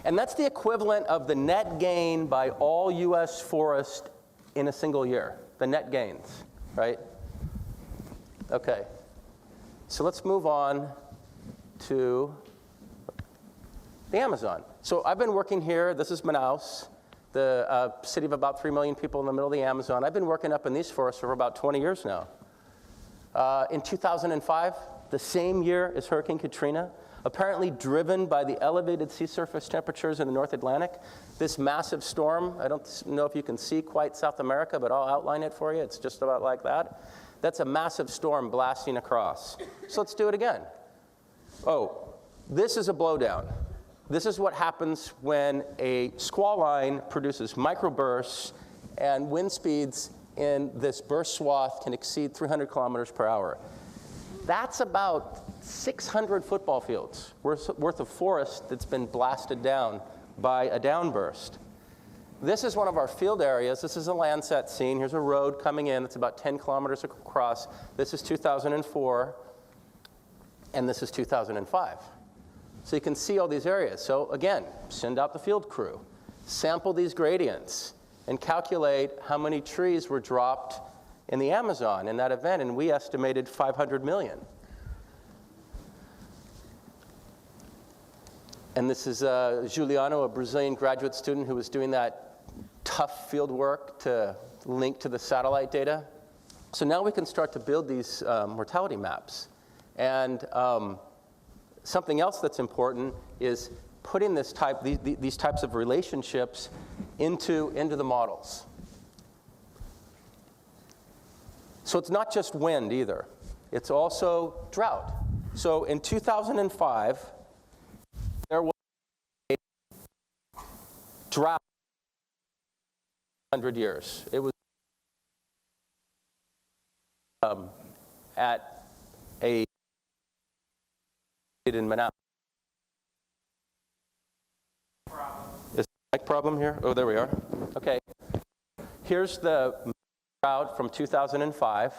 And that's the equivalent of the net gain by all US forest in a single year, the net gains, right? Okay, so let's move on to the Amazon. So I've been working here, this is Manaus, the city of about 3 million people in the middle of the Amazon. I've been working up in these forests for about 20 years now. In 2005, the same year as Hurricane Katrina, apparently driven by the elevated sea surface temperatures in the North Atlantic, this massive storm, I don't know if you can see quite South America, but I'll outline it for you. It's just about like that. That's a massive storm blasting across. So let's do it again. Oh, this is a blowdown. This is what happens when a squall line produces microbursts and wind speeds in this burst swath can exceed 300 kilometers per hour. That's about 600 football fields worth of forest that's been blasted down by a downburst. This is one of our field areas. This is a Landsat scene. Here's a road coming in. It's about 10 kilometers across. This is 2004, and this is 2005. So you can see all these areas. So again, send out the field crew, sample these gradients, and calculate how many trees were dropped in the Amazon in that event, and we estimated 500 million. And this is Juliano, a Brazilian graduate student who was doing that tough field work to link to the satellite data. So now we can start to build these mortality maps. And something else that's important is putting these types of relationships into the models. So it's not just wind either. It's also drought. So in 2005, there was a drought 100 years. It was at a in Manaus. Is the mic problem here? Oh, there we are. Okay. Here's the drought from 2005.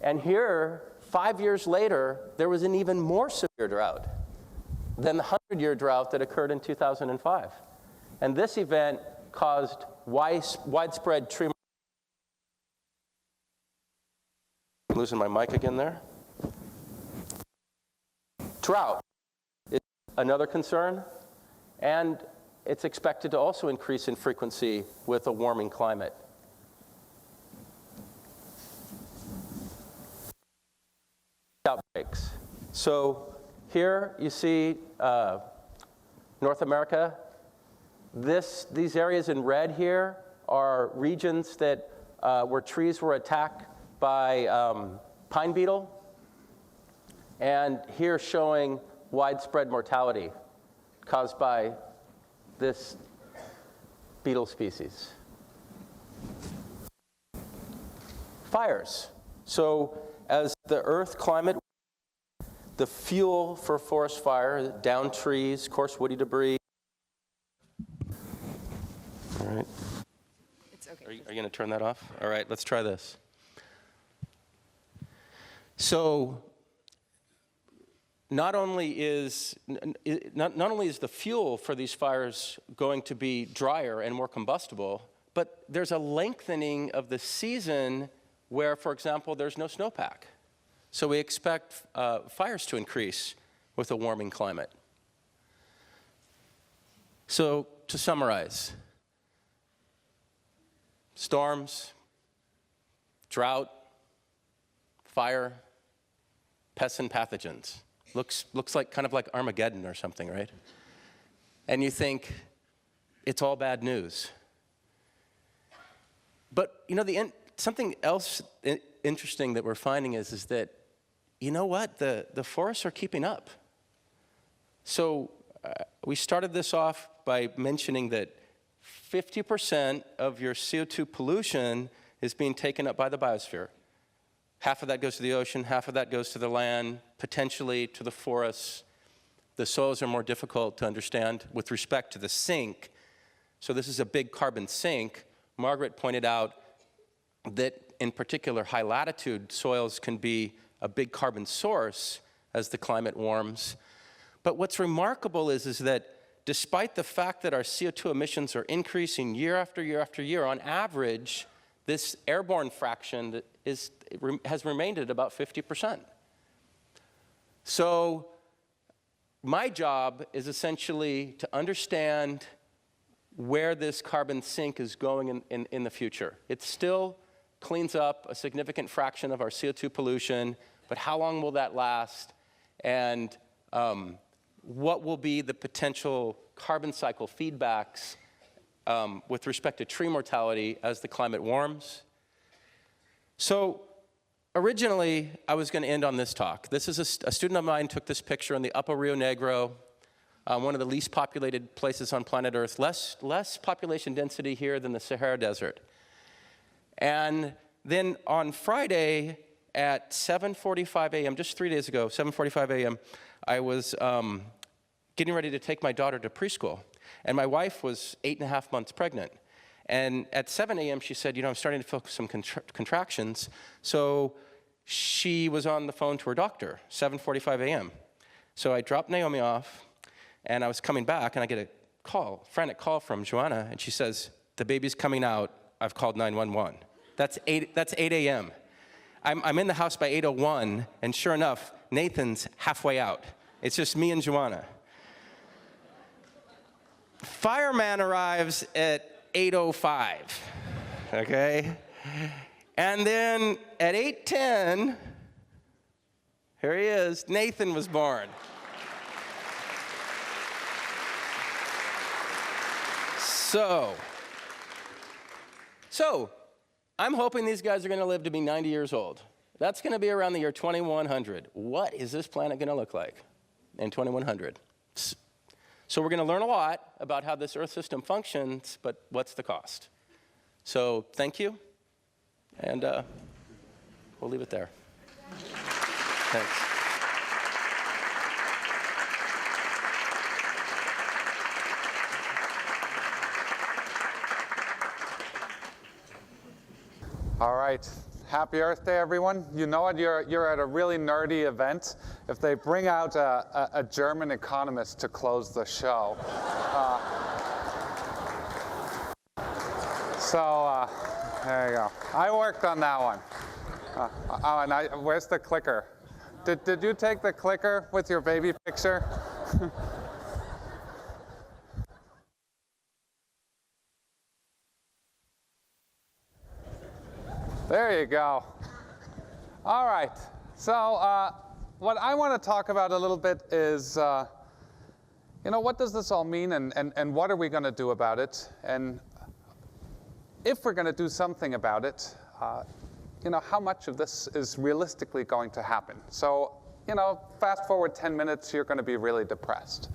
And here, 5 years later, there was an even more severe drought than the 100-year drought that occurred in 2005. And this event caused widespread tree. I'm losing my mic again there. Drought is another concern, and it's expected to also increase in frequency with a warming climate. Outbreaks. So here you see North America. These areas in red here are regions that where trees were attacked by pine beetle, and here showing widespread mortality caused by this beetle species. Fires. So as the Earth climate, the fuel for forest fire, down trees, coarse woody debris. All right. It's okay. Are you going to turn that off? All right, let's try this. So not only is the fuel for these fires going to be drier and more combustible, but there's a lengthening of the season where, for example, there's no snowpack. So we expect fires to increase with a warming climate. So to summarize, storms, drought, fire, pests and pathogens. Looks like kind of like Armageddon or something, right? And you think, it's all bad news. But you know, something else interesting that we're finding is that, you know what, the forests are keeping up. So we started this off by mentioning that 50% of your CO2 pollution is being taken up by the biosphere. Half of that goes to the ocean, half of that goes to the land, potentially to the forests. The soils are more difficult to understand with respect to the sink. So this is a big carbon sink. Margaret pointed out that in particular high latitude soils can be a big carbon source as the climate warms. But what's remarkable is that despite the fact that our CO2 emissions are increasing year after year after year, on average, this airborne fraction has remained at about 50%. So my job is essentially to understand where this carbon sink is going in the future. It still cleans up a significant fraction of our CO2 pollution, but how long will that last? And what will be the potential carbon cycle feedbacks with respect to tree mortality as the climate warms? So originally, I was going to end on this talk. This is a student of mine took this picture in the Upper Rio Negro, one of the least populated places on planet Earth, less population density here than the Sahara Desert. And then on Friday at 7:45 a.m., just 3 days ago, 7:45 a.m., I was getting ready to take my daughter to preschool. And my wife was 8.5 months pregnant. And at 7 a.m., she said, you know, I'm starting to feel some contractions. So she was on the phone to her doctor, 7:45 a.m. So I dropped Naomi off, and I was coming back, and I get a frantic call from Joanna, and she says, the baby's coming out, I've called 911. That's 8 a.m. I'm in the house by 8:01, and sure enough, Nathan's halfway out. It's just me and Joanna. Fireman arrives at 8:05, okay? And then at 8:10, here he is, Nathan was born. So, I'm hoping these guys are going to live to be 90 years old. That's going to be around the year 2100. What is this planet going to look like in 2100? So we're going to learn a lot about how this Earth system functions, but what's the cost? So thank you, and we'll leave it there. Thanks. All right. Happy Earth Day, everyone. You know what? You're at a really nerdy event if they bring out a German economist to close the show. There you go. I worked on that one. Where's the clicker? Did you take the clicker with your baby picture? There you go. All right. So what I want to talk about a little bit is, what does this all mean, and what are we going to do about it? And if we're going to do something about it, how much of this is realistically going to happen? So, fast forward 10 minutes, you're going to be really depressed.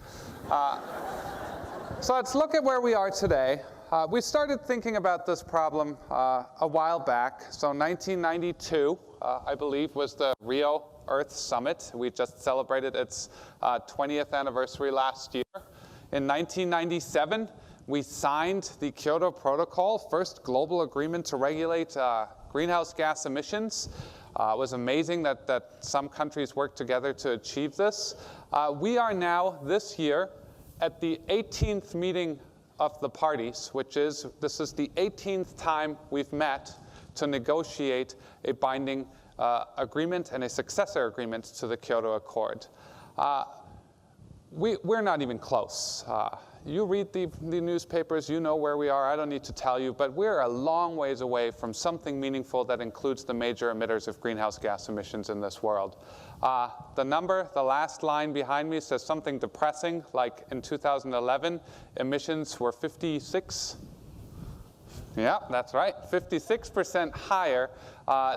So let's look at where we are today. We started thinking about this problem a while back. So 1992, I believe, was the Rio Earth Summit. We just celebrated its 20th anniversary last year. In 1997, we signed the Kyoto Protocol, first global agreement to regulate greenhouse gas emissions. It was amazing that some countries worked together to achieve this. We are now, this year, at the 18th meeting of the parties, which is this is the 18th time we've met to negotiate a binding agreement and a successor agreement to the Kyoto Accord. We're not even close. You read the newspapers, you know where we are, I don't need to tell you, but we're a long ways away from something meaningful that includes the major emitters of greenhouse gas emissions in this world. The number, the last line behind me says something depressing, like in 2011, emissions were 56. Yeah, that's right, 56% higher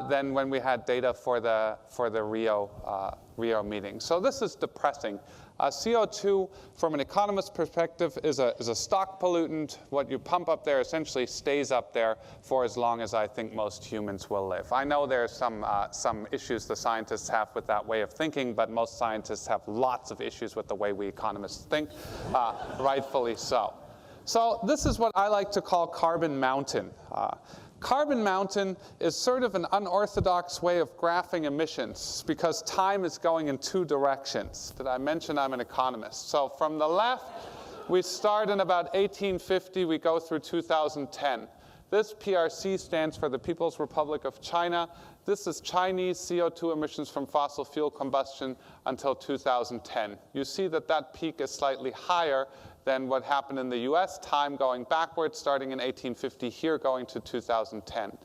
than when we had data for the Rio meeting. So this is depressing. CO2, from an economist's perspective, is a stock pollutant. What you pump up there essentially stays up there for as long as I think most humans will live. I know there are some issues the scientists have with that way of thinking, but most scientists have lots of issues with the way we economists think, rightfully so. So this is what I like to call Carbon Mountain. Carbon Mountain is sort of an unorthodox way of graphing emissions because time is going in two directions. Did I mention I'm an economist? So from the left, we start in about 1850, we go through 2010. This PRC stands for the People's Republic of China. This is Chinese CO2 emissions from fossil fuel combustion until 2010. You see that that peak is slightly higher than what happened in the US, time going backwards, starting in 1850, here going to 2010.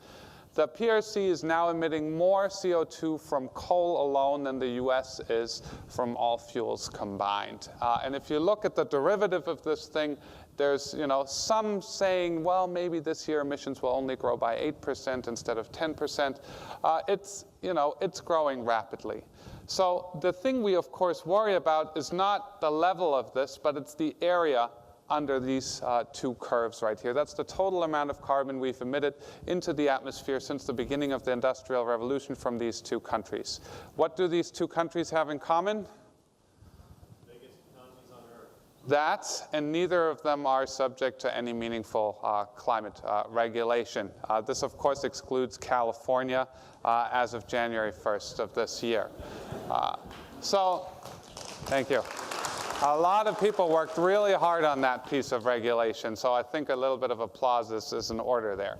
The PRC is now emitting more CO2 from coal alone than the US is from all fuels combined. And if you look at the derivative of this thing, there's some saying, well, maybe this year emissions will only grow by 8% instead of 10%. It's growing rapidly. So the thing we, of course, worry about is not the level of this, but it's the area under these two curves right here. That's the total amount of carbon we've emitted into the atmosphere since the beginning of the Industrial Revolution from these two countries. What do these two countries have in common? Biggest economies on Earth. That, and neither of them are subject to any meaningful climate regulation. This, of course, excludes California as of January 1st of this year. Thank you. A lot of people worked really hard on that piece of regulation, so I think a little bit of applause is in order there.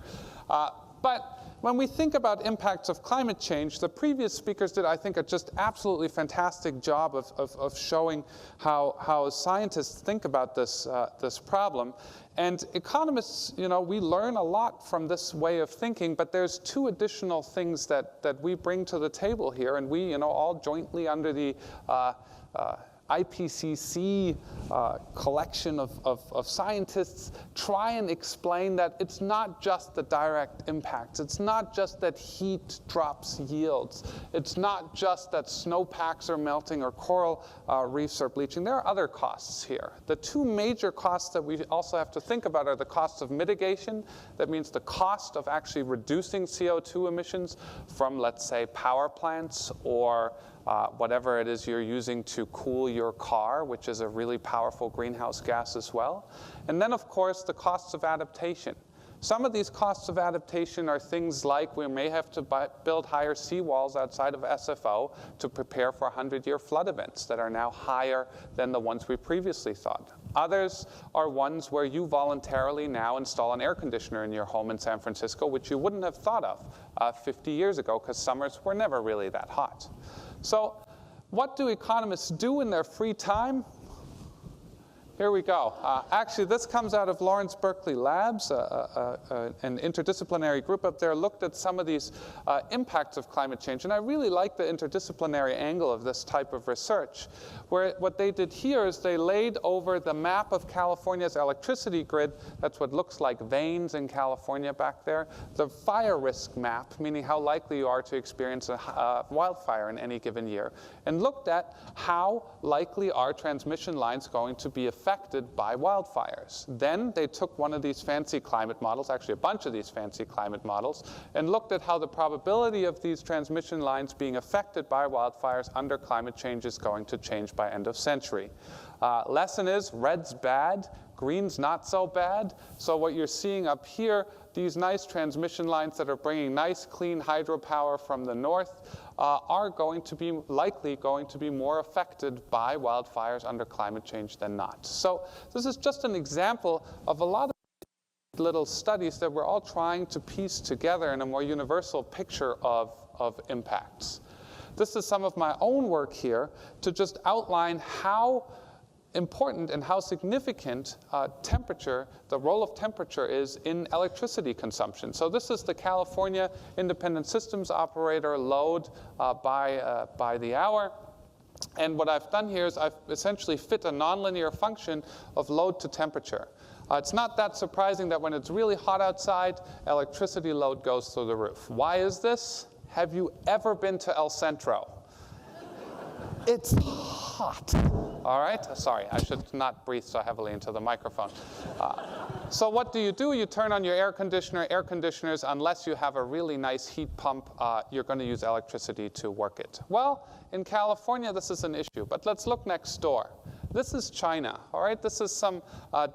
But when we think about impacts of climate change, the previous speakers did, I think, a just absolutely fantastic job of showing how scientists think about this problem. And economists, we learn a lot from this way of thinking, but there's two additional things that we bring to the table here, and we, all jointly under the IPCC collection of scientists try and explain that it's not just the direct impacts. It's not just that heat drops yields. It's not just that snowpacks are melting or coral reefs are bleaching. There are other costs here. The two major costs that we also have to think about are the costs of mitigation. That means the cost of actually reducing CO2 emissions from, let's say, power plants or whatever it is you're using to cool your car, which is a really powerful greenhouse gas as well. And then, of course, the costs of adaptation. Some of these costs of adaptation are things like we may have to build higher seawalls outside of SFO to prepare for 100-year flood events that are now higher than the ones we previously thought. Others are ones where you voluntarily now install an air conditioner in your home in San Francisco, which you wouldn't have thought of 50 years ago because summers were never really that hot. So what do economists do in their free time? Here we go. Actually, this comes out of Lawrence Berkeley Labs. An interdisciplinary group up there looked at some of these impacts of climate change. And I really like the interdisciplinary angle of this type of research, where what they did here is they laid over the map of California's electricity grid. That's what looks like veins in California back there. The fire risk map, meaning how likely you are to experience a wildfire in any given year. And looked at how likely are transmission lines going to be affected by wildfires. Then they took one of these fancy climate models, actually a bunch of these fancy climate models, and looked at how the probability of these transmission lines being affected by wildfires under climate change is going to change by end of century. Lesson is red's bad, green's not so bad. So what you're seeing up here, these nice transmission lines that are bringing nice, clean hydropower from the north are likely going to be more affected by wildfires under climate change than not. So this is just an example of a lot of little studies that we're all trying to piece together in a more universal picture of impacts. This is some of my own work here to just outline how important and how significant temperature, the role of temperature is in electricity consumption. So this is the California Independent Systems Operator load by the hour. And what I've done here is I've essentially fit a nonlinear function of load to temperature. It's not that surprising that when it's really hot outside, electricity load goes through the roof. Why is this? Have you ever been to El Centro? It's hot. All right? Sorry, I should not breathe so heavily into the microphone. So what do? You turn on your air conditioner. Air conditioners, unless you have a really nice heat pump, you're going to use electricity to work it. Well, in California, this is an issue. But let's look next door. This is China, all right? This is some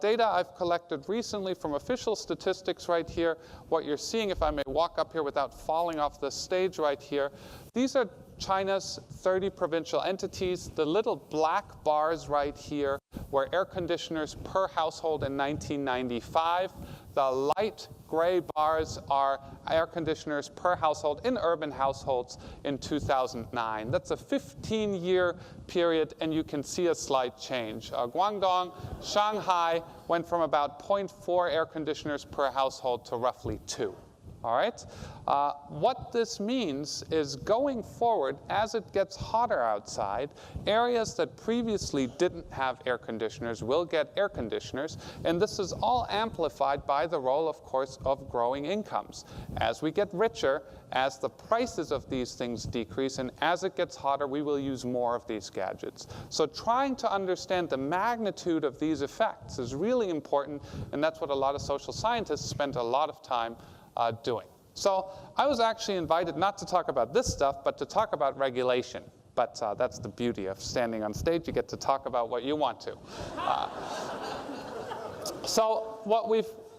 data I've collected recently from official statistics right here. What you're seeing, if I may walk up here without falling off the stage right here, these are China's 30 provincial entities. The little black bars right here were air conditioners per household in 1995. The light gray bars are air conditioners per household in urban households in 2009. That's a 15-year period, and you can see a slight change. Guangdong, Shanghai went from about 0.4 air conditioners per household to roughly 2. All right? What this means is going forward, as it gets hotter outside, areas that previously didn't have air conditioners will get air conditioners, and this is all amplified by the role, of course, of growing incomes. As we get richer, as the prices of these things decrease, and as it gets hotter, we will use more of these gadgets. So trying to understand the magnitude of these effects is really important, and that's what a lot of social scientists spend a lot of time doing. So I was actually invited not to talk about this stuff, but to talk about regulation. But that's the beauty of standing on stage. You get to talk about what you want to. So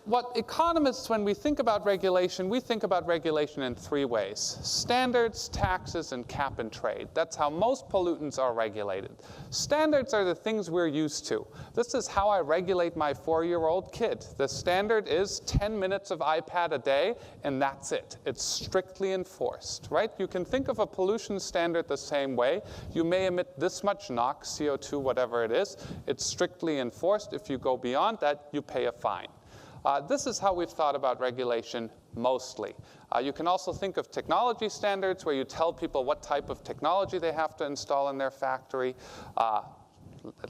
what economists, when we think about regulation, we think about regulation in 3 ways: standards, taxes, and cap and trade. That's how most pollutants are regulated. Standards are the things we're used to. This is how I regulate my 4-year-old kid. The standard is 10 minutes of iPad a day, and that's it. It's strictly enforced, right? You can think of a pollution standard the same way. You may emit this much NOx, CO2, whatever it is. It's strictly enforced. If you go beyond that, you pay a fine. This is how we've thought about regulation mostly. You can also think of technology standards where you tell people what type of technology they have to install in their factory,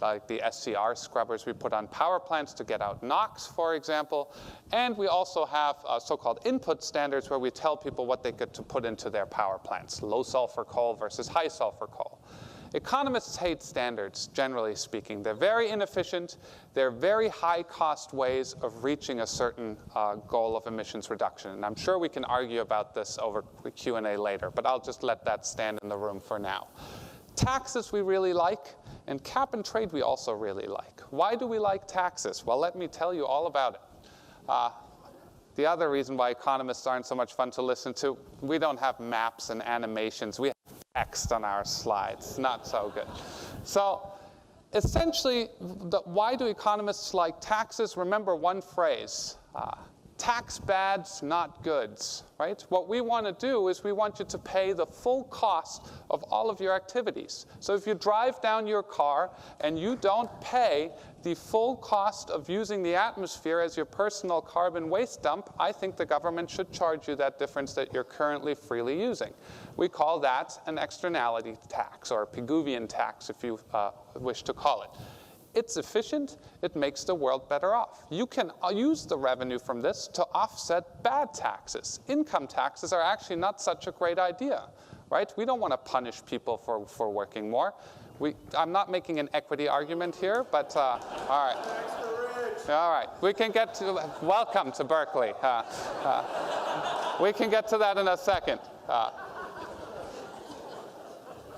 like the SCR scrubbers we put on power plants to get out NOx, for example. And we also have so-called input standards where we tell people what they get to put into their power plants, low sulfur coal versus high sulfur coal. Economists hate standards, generally speaking. They're very inefficient. They're very high-cost ways of reaching a certain goal of emissions reduction. And I'm sure we can argue about this over Q&A later, but I'll just let that stand in the room for now. Taxes we really like, and cap and trade we also really like. Why do we like taxes? Well, let me tell you all about it. The other reason why economists aren't so much fun to listen to, we don't have maps and animations. We have text on our slides. Not so good. So essentially, why do economists like taxes? Remember one phrase. Tax bads, not goods, right? What we want to do is we want you to pay the full cost of all of your activities. So if you drive down your car and you don't pay the full cost of using the atmosphere as your personal carbon waste dump, I think the government should charge you that difference that you're currently freely using. We call that an externality tax, or a Pigouvian tax, if you wish to call it. It's efficient. It makes the world better off. You can use the revenue from this to offset bad taxes. Income taxes are actually not such a great idea, right? We don't want to punish people for working more. I'm not making an equity argument here, but all right. All right. We can get to, welcome to Berkeley. We can get to that in a second.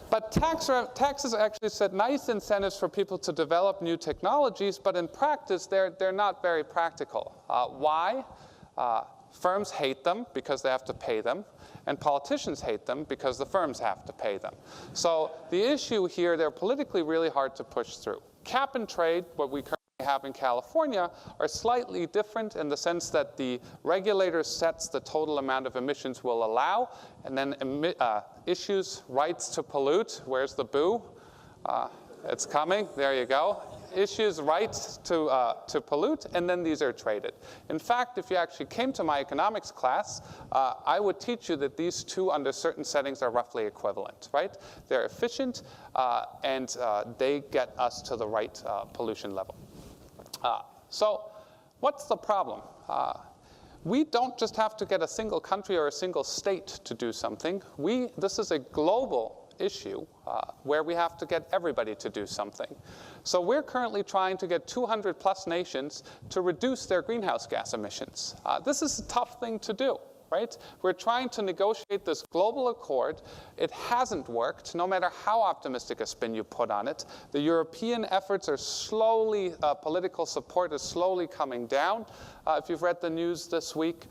But taxes actually set nice incentives for people to develop new technologies, but in practice, they're not very practical. Why? Firms hate them because they have to pay them, and politicians hate them because the firms have to pay them. So the issue here, they're politically really hard to push through. Cap and trade, what we currently have in California, are slightly different in the sense that the regulator sets the total amount of emissions we'll allow, and then issues rights to pollute. Where's the boo? It's coming. There you go. Issues rights to pollute, and then these are traded. In fact, if you actually came to my economics class, I would teach you that these two, under certain settings, are roughly equivalent, right? They're efficient, and they get us to the right pollution level. So what's the problem? We don't just have to get a single country or a single state to do something. This is a global issue where we have to get everybody to do something. So we're currently trying to get 200 plus nations to reduce their greenhouse gas emissions. This is a tough thing to do, right? We're trying to negotiate this global accord. It hasn't worked, no matter how optimistic a spin you put on it. The European efforts are slowly, political support is slowly coming down, if you've read the news this week.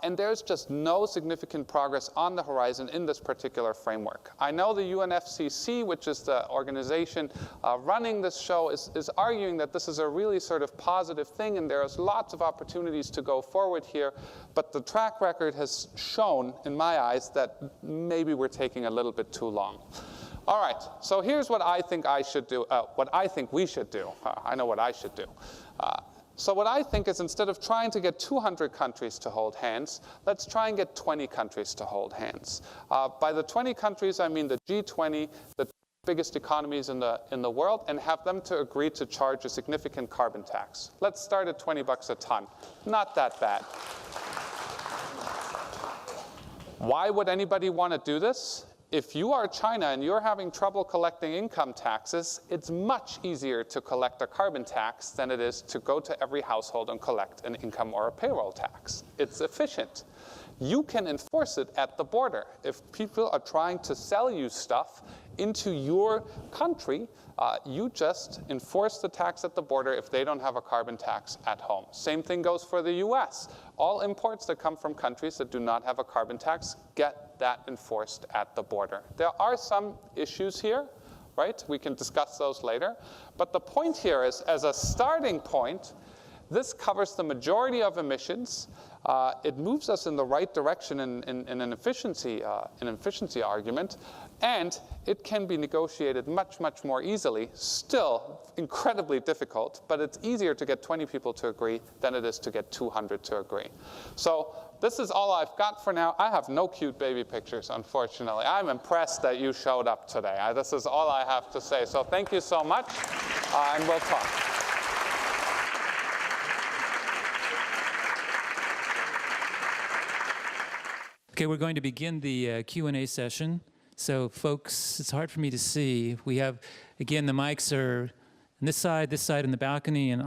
And there's just no significant progress on the horizon in this particular framework. I know the UNFCCC, which is the organization running this show, is arguing that this is a really sort of positive thing, and there's lots of opportunities to go forward here. But the track record has shown, in my eyes, that maybe we're taking a little bit too long. All right, so here's what I think I should do, what I think we should do. I know what I should do. So what I think is, instead of trying to get 200 countries to hold hands, let's try and get 20 countries to hold hands. By the 20 countries, I mean the G20, the biggest economies in the world, and have them to agree to charge a significant carbon tax. Let's start at 20 bucks a ton. Not that bad. Why would anybody want to do this? If you are China and you're having trouble collecting income taxes, it's much easier to collect a carbon tax than it is to go to every household and collect an income or a payroll tax. It's efficient. You can enforce it at the border. If people are trying to sell you stuff into your country, you just enforce the tax at the border if they don't have a carbon tax at home. Same thing goes for the US. All imports that come from countries that do not have a carbon tax get that enforced at the border. There are some issues here, right? We can discuss those later. But the point here is, as a starting point, this covers the majority of emissions. It moves us in the right direction in an efficiency argument, and it can be negotiated much, much more easily. Still incredibly difficult, but it's easier to get 20 people to agree than it is to get 200 to agree. So this is all I've got for now. I have no cute baby pictures, unfortunately. I'm impressed that you showed up today. This is all I have to say. So thank you so much, and we'll talk. Okay, we're going to begin the Q&A session. So folks, it's hard for me to see. We have, again, the mics are on this side, in the balcony, and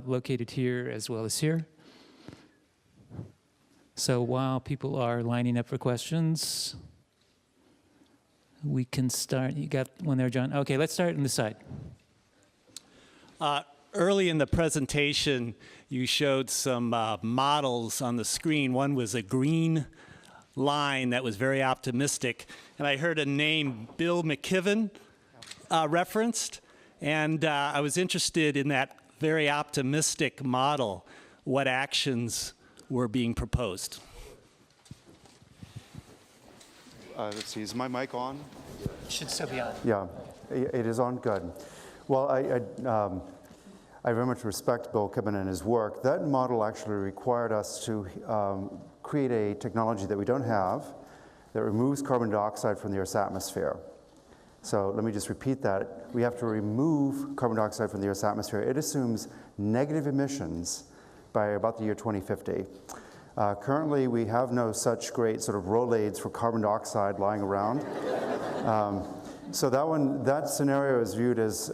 located here as well as here. So while people are lining up for questions, we can start. You got one there, John? Okay, let's start on this side. Early in the presentation, you showed some models on the screen. One was a green line that was very optimistic, and I heard a name, Bill McKibben, referenced, and I was interested in that very optimistic model, what actions were being proposed. Let's see, is my mic on? It should still be on. Yeah, it is on, good. Well, I very much respect Bill Kibben and his work. That model actually required us to create a technology that we don't have that removes carbon dioxide from the Earth's atmosphere. So let me just repeat that. We have to remove carbon dioxide from the Earth's atmosphere. It assumes negative emissions by about the year 2050. Currently, we have no such great sort of rolades for carbon dioxide lying around. So that scenario is viewed as,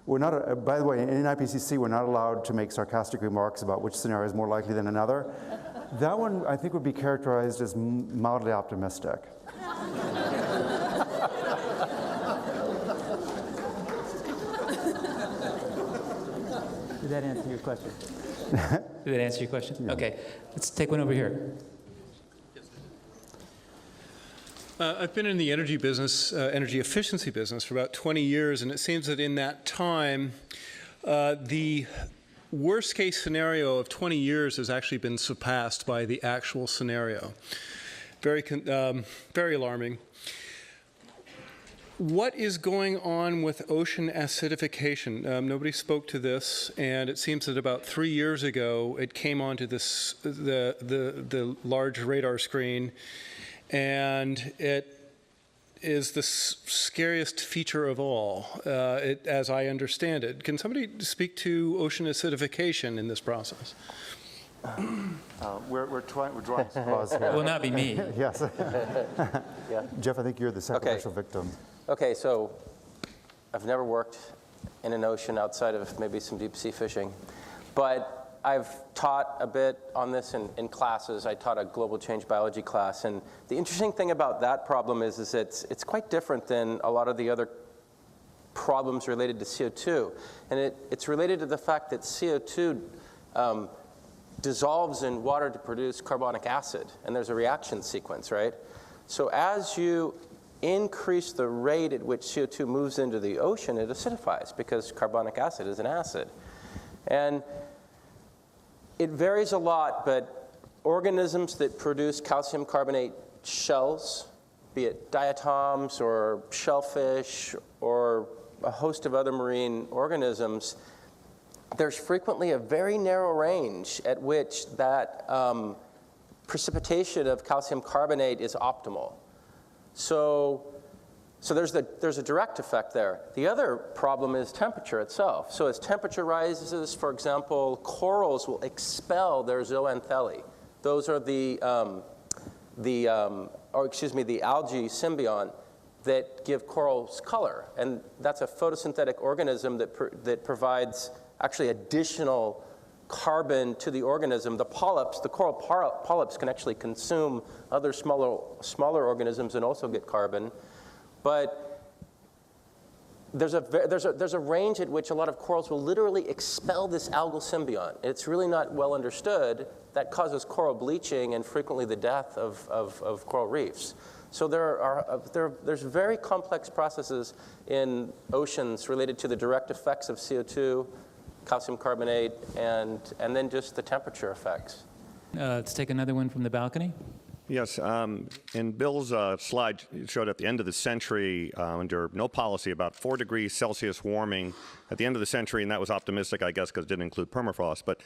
we're not, by the way, in IPCC, we're not allowed to make sarcastic remarks about which scenario is more likely than another. That one, I think, would be characterized as mildly optimistic. Did that answer your question? Did that answer your question? Yeah. Okay, let's take one over here. I've been in the energy business, energy efficiency business for about 20 years, and it seems that in that time, the worst case scenario of 20 years has actually been surpassed by the actual scenario. Very alarming. What is going on with ocean acidification? Nobody spoke to this, and it seems that about 3 years ago, it came onto this the large radar screen, and it is the scariest feature of all, as I understand it. Can somebody speak to ocean acidification in this process? We're drawing straws here. It will not be me. Yes. Yeah. Jeff, I think you're the sacrificial victim. Okay, so I've never worked in an ocean outside of maybe some deep sea fishing, but I've taught a bit on this in classes. I taught a global change biology class, and the interesting thing about that problem is it's quite different than a lot of the other problems related to CO2, and it's related to the fact that CO2 dissolves in water to produce carbonic acid, and there's a reaction sequence, right? So as you increase the rate at which CO2 moves into the ocean, it acidifies because carbonic acid is an acid. And it varies a lot, but organisms that produce calcium carbonate shells, be it diatoms or shellfish or a host of other marine organisms, there's frequently a very narrow range at which that precipitation of calcium carbonate is optimal. So there's a direct effect there. The other problem is temperature itself. So as temperature rises, for example, corals will expel their zooanthellae. Those are the algae symbiont that give corals color, and that's a photosynthetic organism that provides actually additional carbon to the organism. The coral polyps can actually consume other smaller organisms and also get carbon. But there's a range at which a lot of corals will literally expel this algal symbiont. It's really not well understood. That causes coral bleaching and frequently the death of coral reefs. So there's very complex processes in oceans related to the direct effects of CO2, calcium carbonate, and then just the temperature effects. Let's take another one from the balcony. Yes, in Bill's slide, it showed at the end of the century, under no policy, about 4 degrees Celsius warming at the end of the century, and that was optimistic, I guess, because it didn't include permafrost. But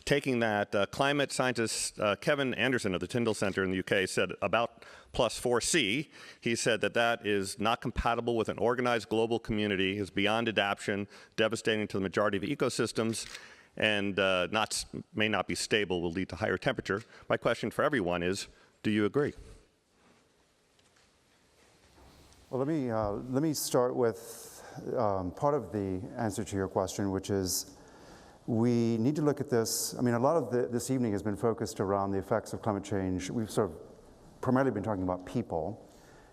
taking that, climate scientist Kevin Anderson of the Tyndall Center in the UK said about plus 4C. He said that is not compatible with an organized global community, is beyond adaptation, devastating to the majority of ecosystems, and may not be stable, will lead to higher temperature. My question for everyone is, do you agree? Well, let me start with part of the answer to your question, which is we need to look at this. I mean, a lot of this evening has been focused around the effects of climate change. We've sort of primarily been talking about people,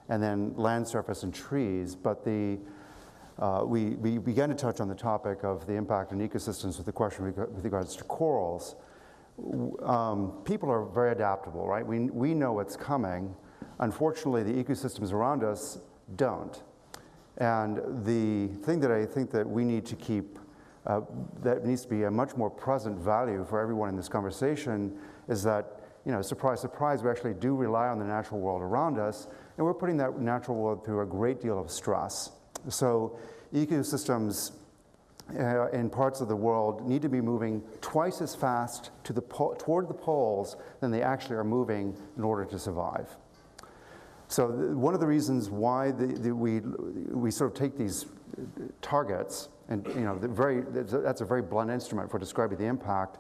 and then land surface and trees. But we began to touch on the topic of the impact on ecosystems with the question with regards to corals. People are very adaptable, right? We know what's coming. Unfortunately, the ecosystems around us don't. And the thing that I think that we need to keep, that needs to be a much more present value for everyone in this conversation is that, you know, surprise, surprise, we actually do rely on the natural world around us, and we're putting that natural world through a great deal of stress. So ecosystems in parts of the world need to be moving twice as fast toward the poles than they actually are moving in order to survive. So one of the reasons why we sort of take these targets, and you know, that's a very blunt instrument for describing the impact.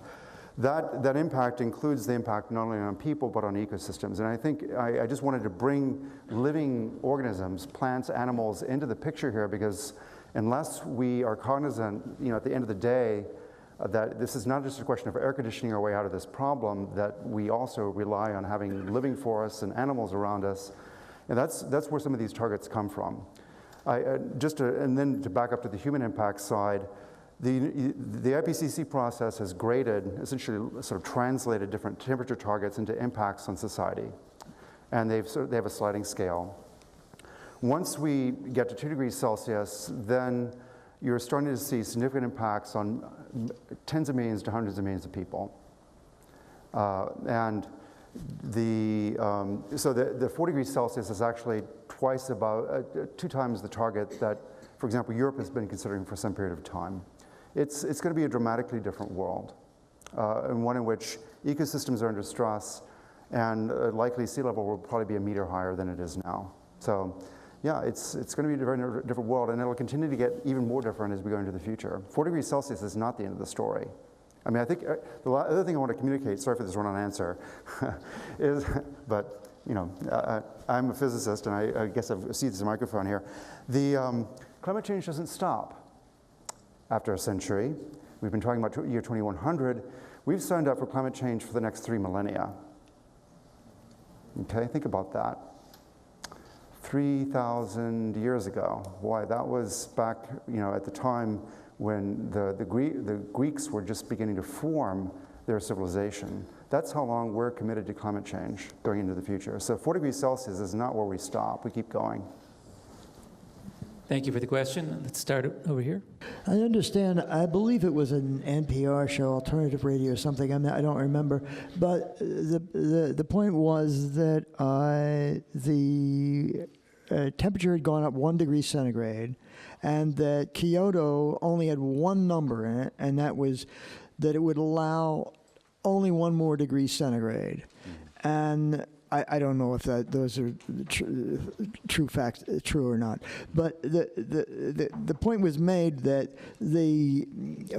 That impact includes the impact not only on people but on ecosystems. And I think I just wanted to bring living organisms, plants, animals into the picture here, because unless we are cognizant, you know, at the end of the day, that this is not just a question of air conditioning our way out of this problem, that we also rely on having living forests and animals around us. And that's where some of these targets come from. And then to back up to the human impact side, The IPCC process has graded, essentially sort of translated different temperature targets into impacts on society. And they have a sliding scale. Once we get to 2 degrees Celsius, then you're starting to see significant impacts on tens of millions to hundreds of millions of people. So the 4 degrees Celsius is actually two times the target that, for example, Europe has been considering for some period of time. It's going to be a dramatically different world, and one in which ecosystems are under stress, and likely sea level will probably be a meter higher than it is now. So, yeah, it's going to be a very different world, and it'll continue to get even more different as we go into the future. 4 degrees Celsius is not the end of the story. I mean, I think the other thing I want to communicate, sorry for this run-on answer, is, but you know, I'm a physicist, and I guess I've seen this microphone here. The climate change doesn't stop after a century. We've been talking about year 2100. We've signed up for climate change for the next 3 millennia. Okay, think about that. 3,000 years ago. Why, that was back, you know, at the time when the Greeks were just beginning to form their civilization. That's how long we're committed to climate change going into the future. So 4 degrees Celsius is not where we stop. We keep going. Thank you for the question. Let's start over here. I understand, I believe it was an NPR show, alternative radio or something, I don't remember, but the point was that the temperature had gone up 1 degree centigrade, and that Kyoto only had one number in it, and that was that it would allow only 1 more degree centigrade. And I don't know if those are true facts, true or not. But the point was made that the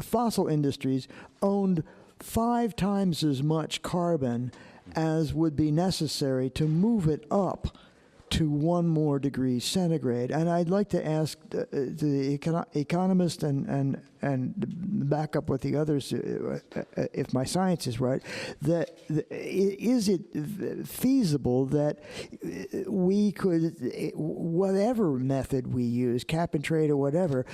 fossil industries owned 5 times as much carbon as would be necessary to move it up to 1 more degree centigrade. And I'd like to ask the economist and back up with the others, if my science is right, that is it feasible that we could, whatever method we use, cap and trade or whatever,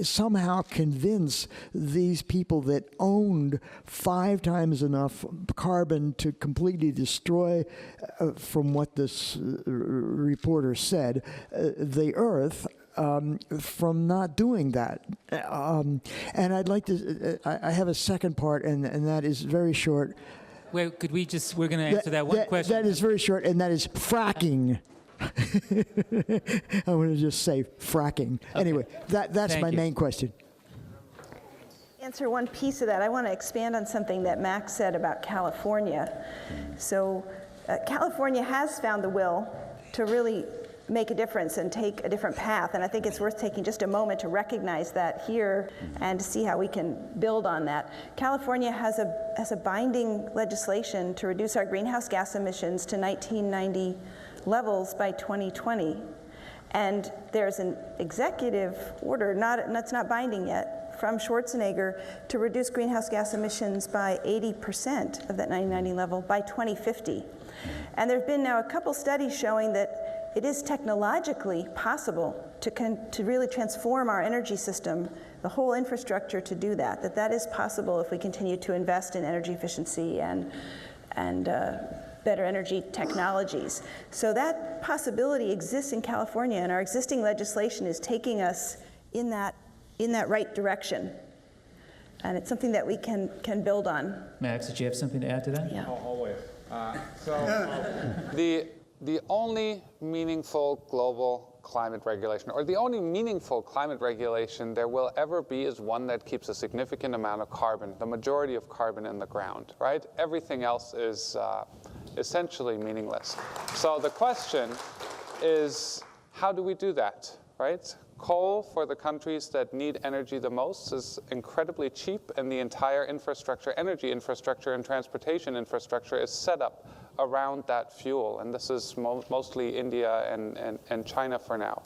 somehow convince these people that owned 5 times enough carbon to completely destroy, from what this reporter said, the Earth, from not doing that. And I'd like to, I have a second part, and that is very short. Wait, could we just, we're going to answer that one question. That is very short, and that is fracking. I want to just say fracking. Okay. Anyway, that's my main question. Answer one piece of that. I want to expand on something that Max said about California. So California has found the will to really make a difference and take a different path, and I think it's worth taking just a moment to recognize that here and to see how we can build on that. California has a binding legislation to reduce our greenhouse gas emissions to 1990 levels by 2020, and there's an executive order, it's not binding yet, from Schwarzenegger to reduce greenhouse gas emissions by 80% of that 1990 level by 2050. And there have been now a couple studies showing that it is technologically possible to really transform our energy system, the whole infrastructure to do that. That is possible if we continue to invest in energy efficiency and better energy technologies. So that possibility exists in California, and our existing legislation is taking us in that right direction. And it's something that we can build on. Max, did you have something to add to that? Yeah. Always. The only meaningful global climate regulation, or the only meaningful climate regulation there will ever be, is one that keeps a significant amount of carbon, the majority of carbon in the ground, right? Everything else is essentially meaningless. So the question is, how do we do that, right? Coal, for the countries that need energy the most, is incredibly cheap, and the entire infrastructure, energy infrastructure and transportation infrastructure is set up around that fuel, and this is mostly India and China for now.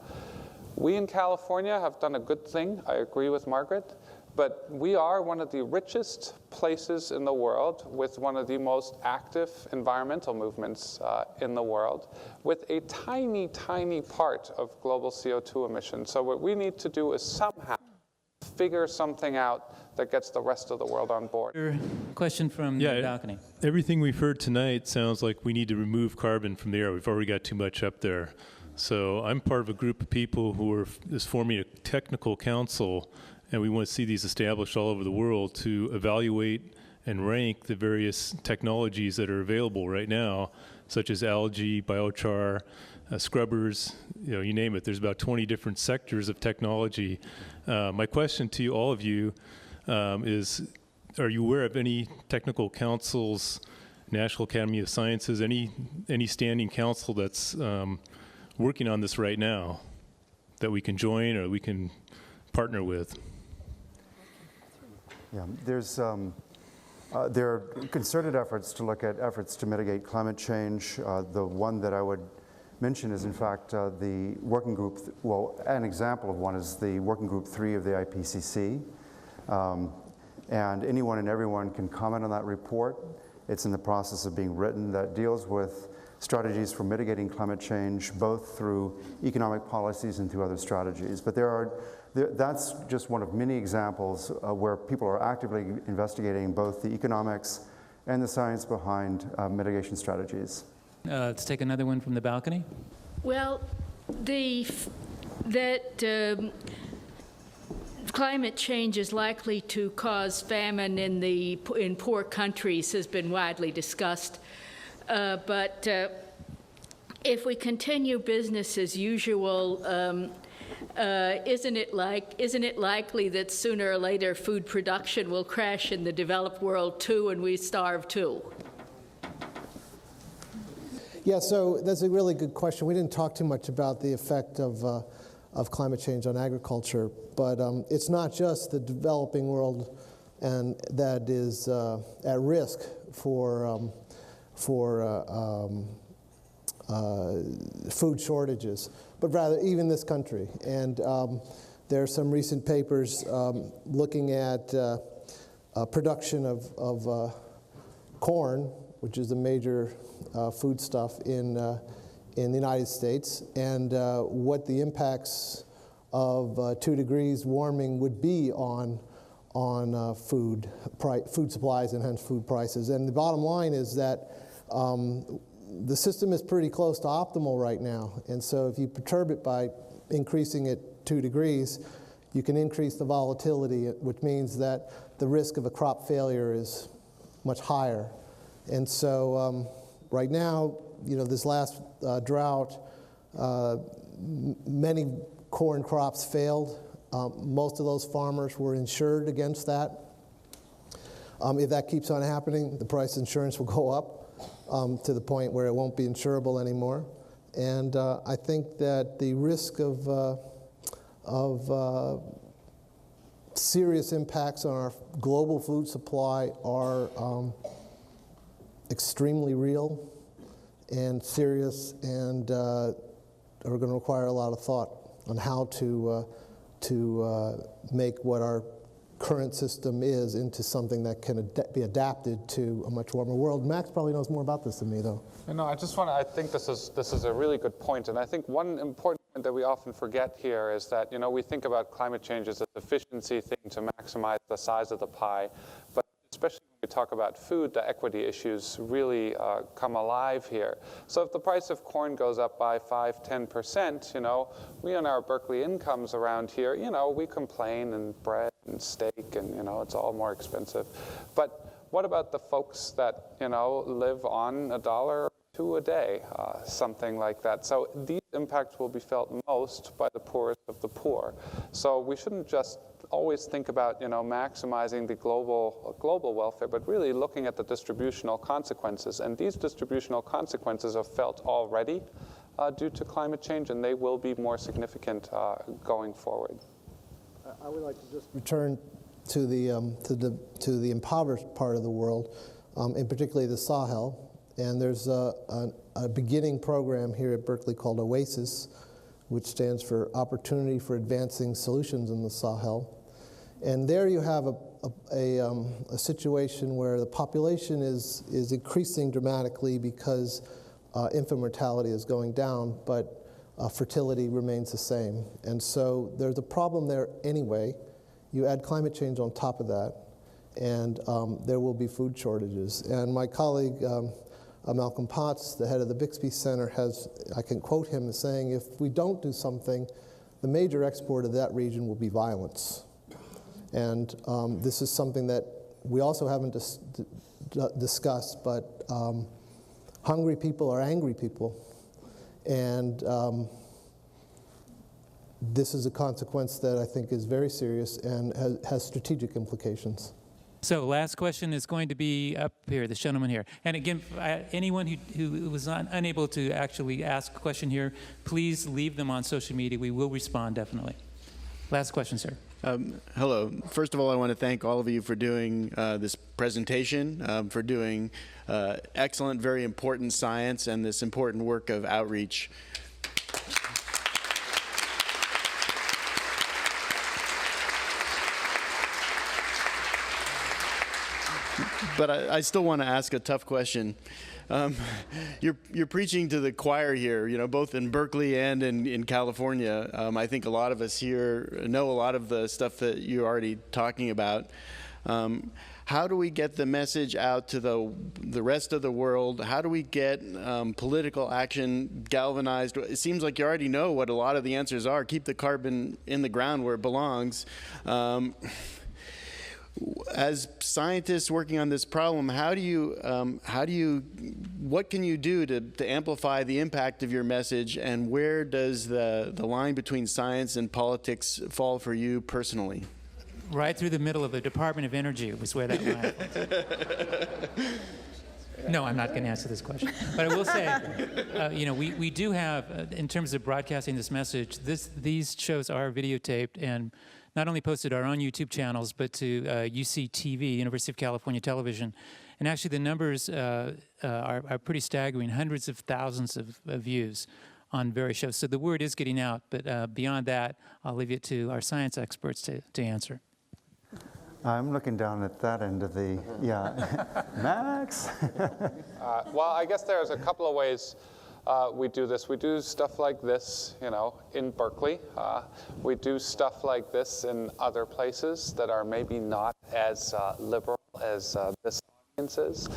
We in California have done a good thing, I agree with Margaret, but we are one of the richest places in the world with one of the most active environmental movements in the world, with a tiny, tiny part of global CO2 emissions. So what we need to do is somehow figure something out that gets the rest of the world on board. Question from the balcony. Everything we've heard tonight sounds like we need to remove carbon from the air. We've already got too much up there. So I'm part of a group of people who is forming a technical council, and we want to see these established all over the world to evaluate and rank the various technologies that are available right now, such as algae, biochar, scrubbers, you name it. There's about 20 different sectors of technology. My question to you, all of you, is, are you aware of any technical councils, National Academy of Sciences, any standing council that's working on this right now that we can join or we can partner with? Yeah, there are concerted efforts to look at efforts to mitigate climate change. The one that I would mention is, in fact, the working group, an example of one is the working group 3 of the IPCC. And anyone and everyone can comment on that report. It's in the process of being written that deals with strategies for mitigating climate change, both through economic policies and through other strategies. But that's just one of many examples where people are actively investigating both the economics and the science behind mitigation strategies. Let's take another one from the balcony. Well, climate change is likely to cause famine in poor countries has been widely discussed. But if we continue business as usual, isn't it likely that sooner or later food production will crash in the developed world too, and we starve too? Yeah, so that's a really good question. We didn't talk too much about the effect of climate change on agriculture, but it's not just the developing world and that is at risk for food shortages, but rather even this country. And there are some recent papers looking at production of corn, which is a major foodstuff in the United States, and what the impacts of 2 degrees warming would be on food supplies and hence food prices. And the bottom line is that the system is pretty close to optimal right now. And so if you perturb it by increasing it 2 degrees, you can increase the volatility, which means that the risk of a crop failure is much higher. And so right now, this last drought, many corn crops failed. Most of those farmers were insured against that. If that keeps on happening, the price of insurance will go up to the point where it won't be insurable anymore. And I think that the risk of serious impacts on our global food supply are extremely real and serious, and are going to require a lot of thought on how to make what our current system is into something that can be adapted to a much warmer world. Max probably knows more about this than me, though. I think this is a really good point, and I think one important point that we often forget here is that, we think about climate change as an efficiency thing to maximize the size of the pie, but especially when we talk about food, the equity issues really come alive here. So if the price of corn goes up by 5–10%, we on our Berkeley incomes around here, we complain, and bread and steak, and it's all more expensive. But what about the folks that live on $1 or $2 a day, something like that? So these impacts will be felt most by the poorest of the poor. So we shouldn't just always think about maximizing the global welfare, but really looking at the distributional consequences. And these distributional consequences are felt already due to climate change, and they will be more significant going forward. I would like to just return to the impoverished part of the world, and particularly the Sahel. And there's a beginning program here at Berkeley called OASIS, which stands for Opportunity for Advancing Solutions in the Sahel. And there you have a situation where the population is increasing dramatically because infant mortality is going down, but fertility remains the same. And so there's a problem there anyway, you add climate change on top of that, and there will be food shortages. And my colleague, Malcolm Potts, the head of the Bixby Center, I can quote him as saying, if we don't do something, the major export of that region will be violence. And this is something that we also haven't discussed, but hungry people are angry people. And this is a consequence that I think is very serious and has strategic implications. So last question is going to be up here, this gentleman here. And again, anyone who was unable to actually ask a question here, please leave them on social media. We will respond definitely. Last question, sir. Hello. First of all, I want to thank all of you for doing this presentation, for doing excellent, very important science and this important work of outreach. But I still want to ask a tough question. You're preaching to the choir here, you know, both in Berkeley and in California. I think a lot of us here know a lot of the stuff that you're already talking about. How do we get the message out to the rest of the world? How do we get political action galvanized? It seems like you already know what a lot of the answers are. Keep the carbon in the ground where it belongs. As scientists working on this problem, what can you do to amplify the impact of your message, and where does the line between science and politics fall for you personally? Right through the middle of the Department of Energy was where that line was. No, I'm not going to answer this question. But I will say, you know, we do have, in terms of broadcasting this message, these shows are videotaped and not only posted to our own YouTube channels, but to UCTV, University of California Television. And actually the numbers are pretty staggering, hundreds of thousands of views on various shows. So the word is getting out, but beyond that, I'll leave it to our science experts to answer. I'm looking down at that end of the, yeah. Max? Well, I guess there's a couple of ways we do this. We do stuff like this, you know, in Berkeley. We do stuff like this in other places that are maybe not as liberal as this audience is.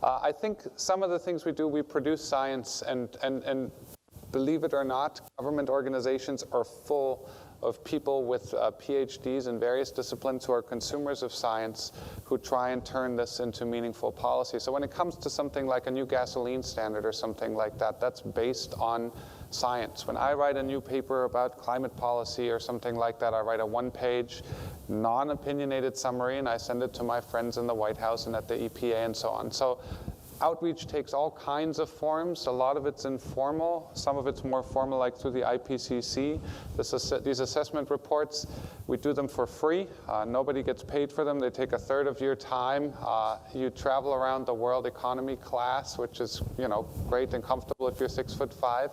I think some of the things we do, we produce science, and believe it or not, government organizations are full of people with PhDs in various disciplines who are consumers of science who try and turn this into meaningful policy. So when it comes to something like a new gasoline standard or something like that, that's based on science. When I write a new paper about climate policy or something like that, I write a one-page, non-opinionated summary, and I send it to my friends in the White House and at the EPA and so on. So outreach takes all kinds of forms. A lot of it's informal. Some of it's more formal, like through the IPCC. These assessment reports, we do them for free. Nobody gets paid for them. They take a third of your time. You travel around the world economy class, which is, you know, great and comfortable if you're 6'5".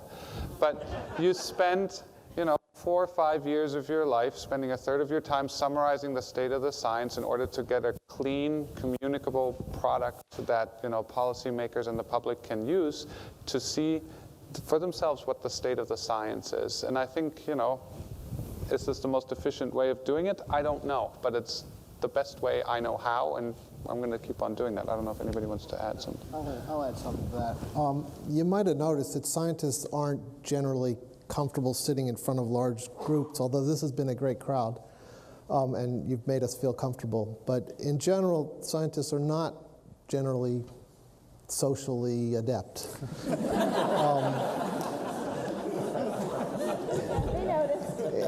But you spend, you know, 4 or 5 years of your life spending a third of your time summarizing the state of the science in order to get a clean, communicable product that, you know, policymakers and the public can use to see for themselves what the state of the science is. And I think, you know, is this the most efficient way of doing it? I don't know, but it's the best way I know how, and I'm going to keep on doing that. I don't know if anybody wants to add something. I'll add something to that. You might have noticed that scientists aren't generally comfortable sitting in front of large groups, although this has been a great crowd, and you've made us feel comfortable. But in general, scientists are not generally socially adept.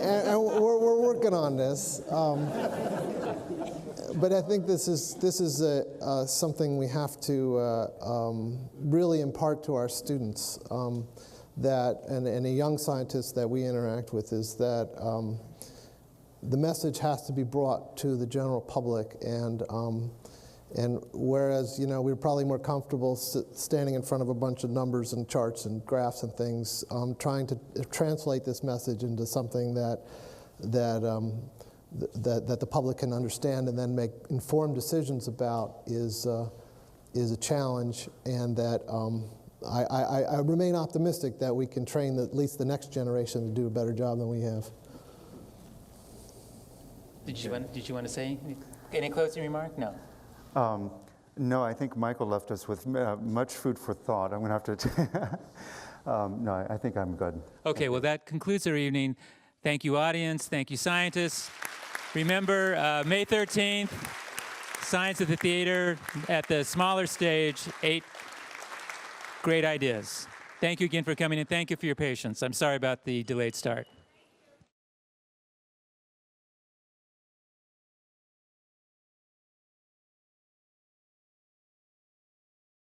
And we're working on this. But I think this is something we have to really impart to our students. That and a young scientist that we interact with is that the message has to be brought to the general public, and whereas, you know, we're probably more comfortable standing in front of a bunch of numbers and charts and graphs and things, trying to translate this message into something that the public can understand and then make informed decisions about is a challenge, and that I remain optimistic that we can train at least the next generation to do a better job than we have. Did you want to say any closing remark? No. No, I think Michael left us with much food for thought. I'm going to have to. No, I think I'm good. Okay, well, that concludes our evening. Thank you, audience. Thank you, scientists. Remember, May 13th, Science at the Theater at the smaller stage, 8 great ideas. Thank you again for coming, and thank you for your patience. I'm sorry about the delayed start.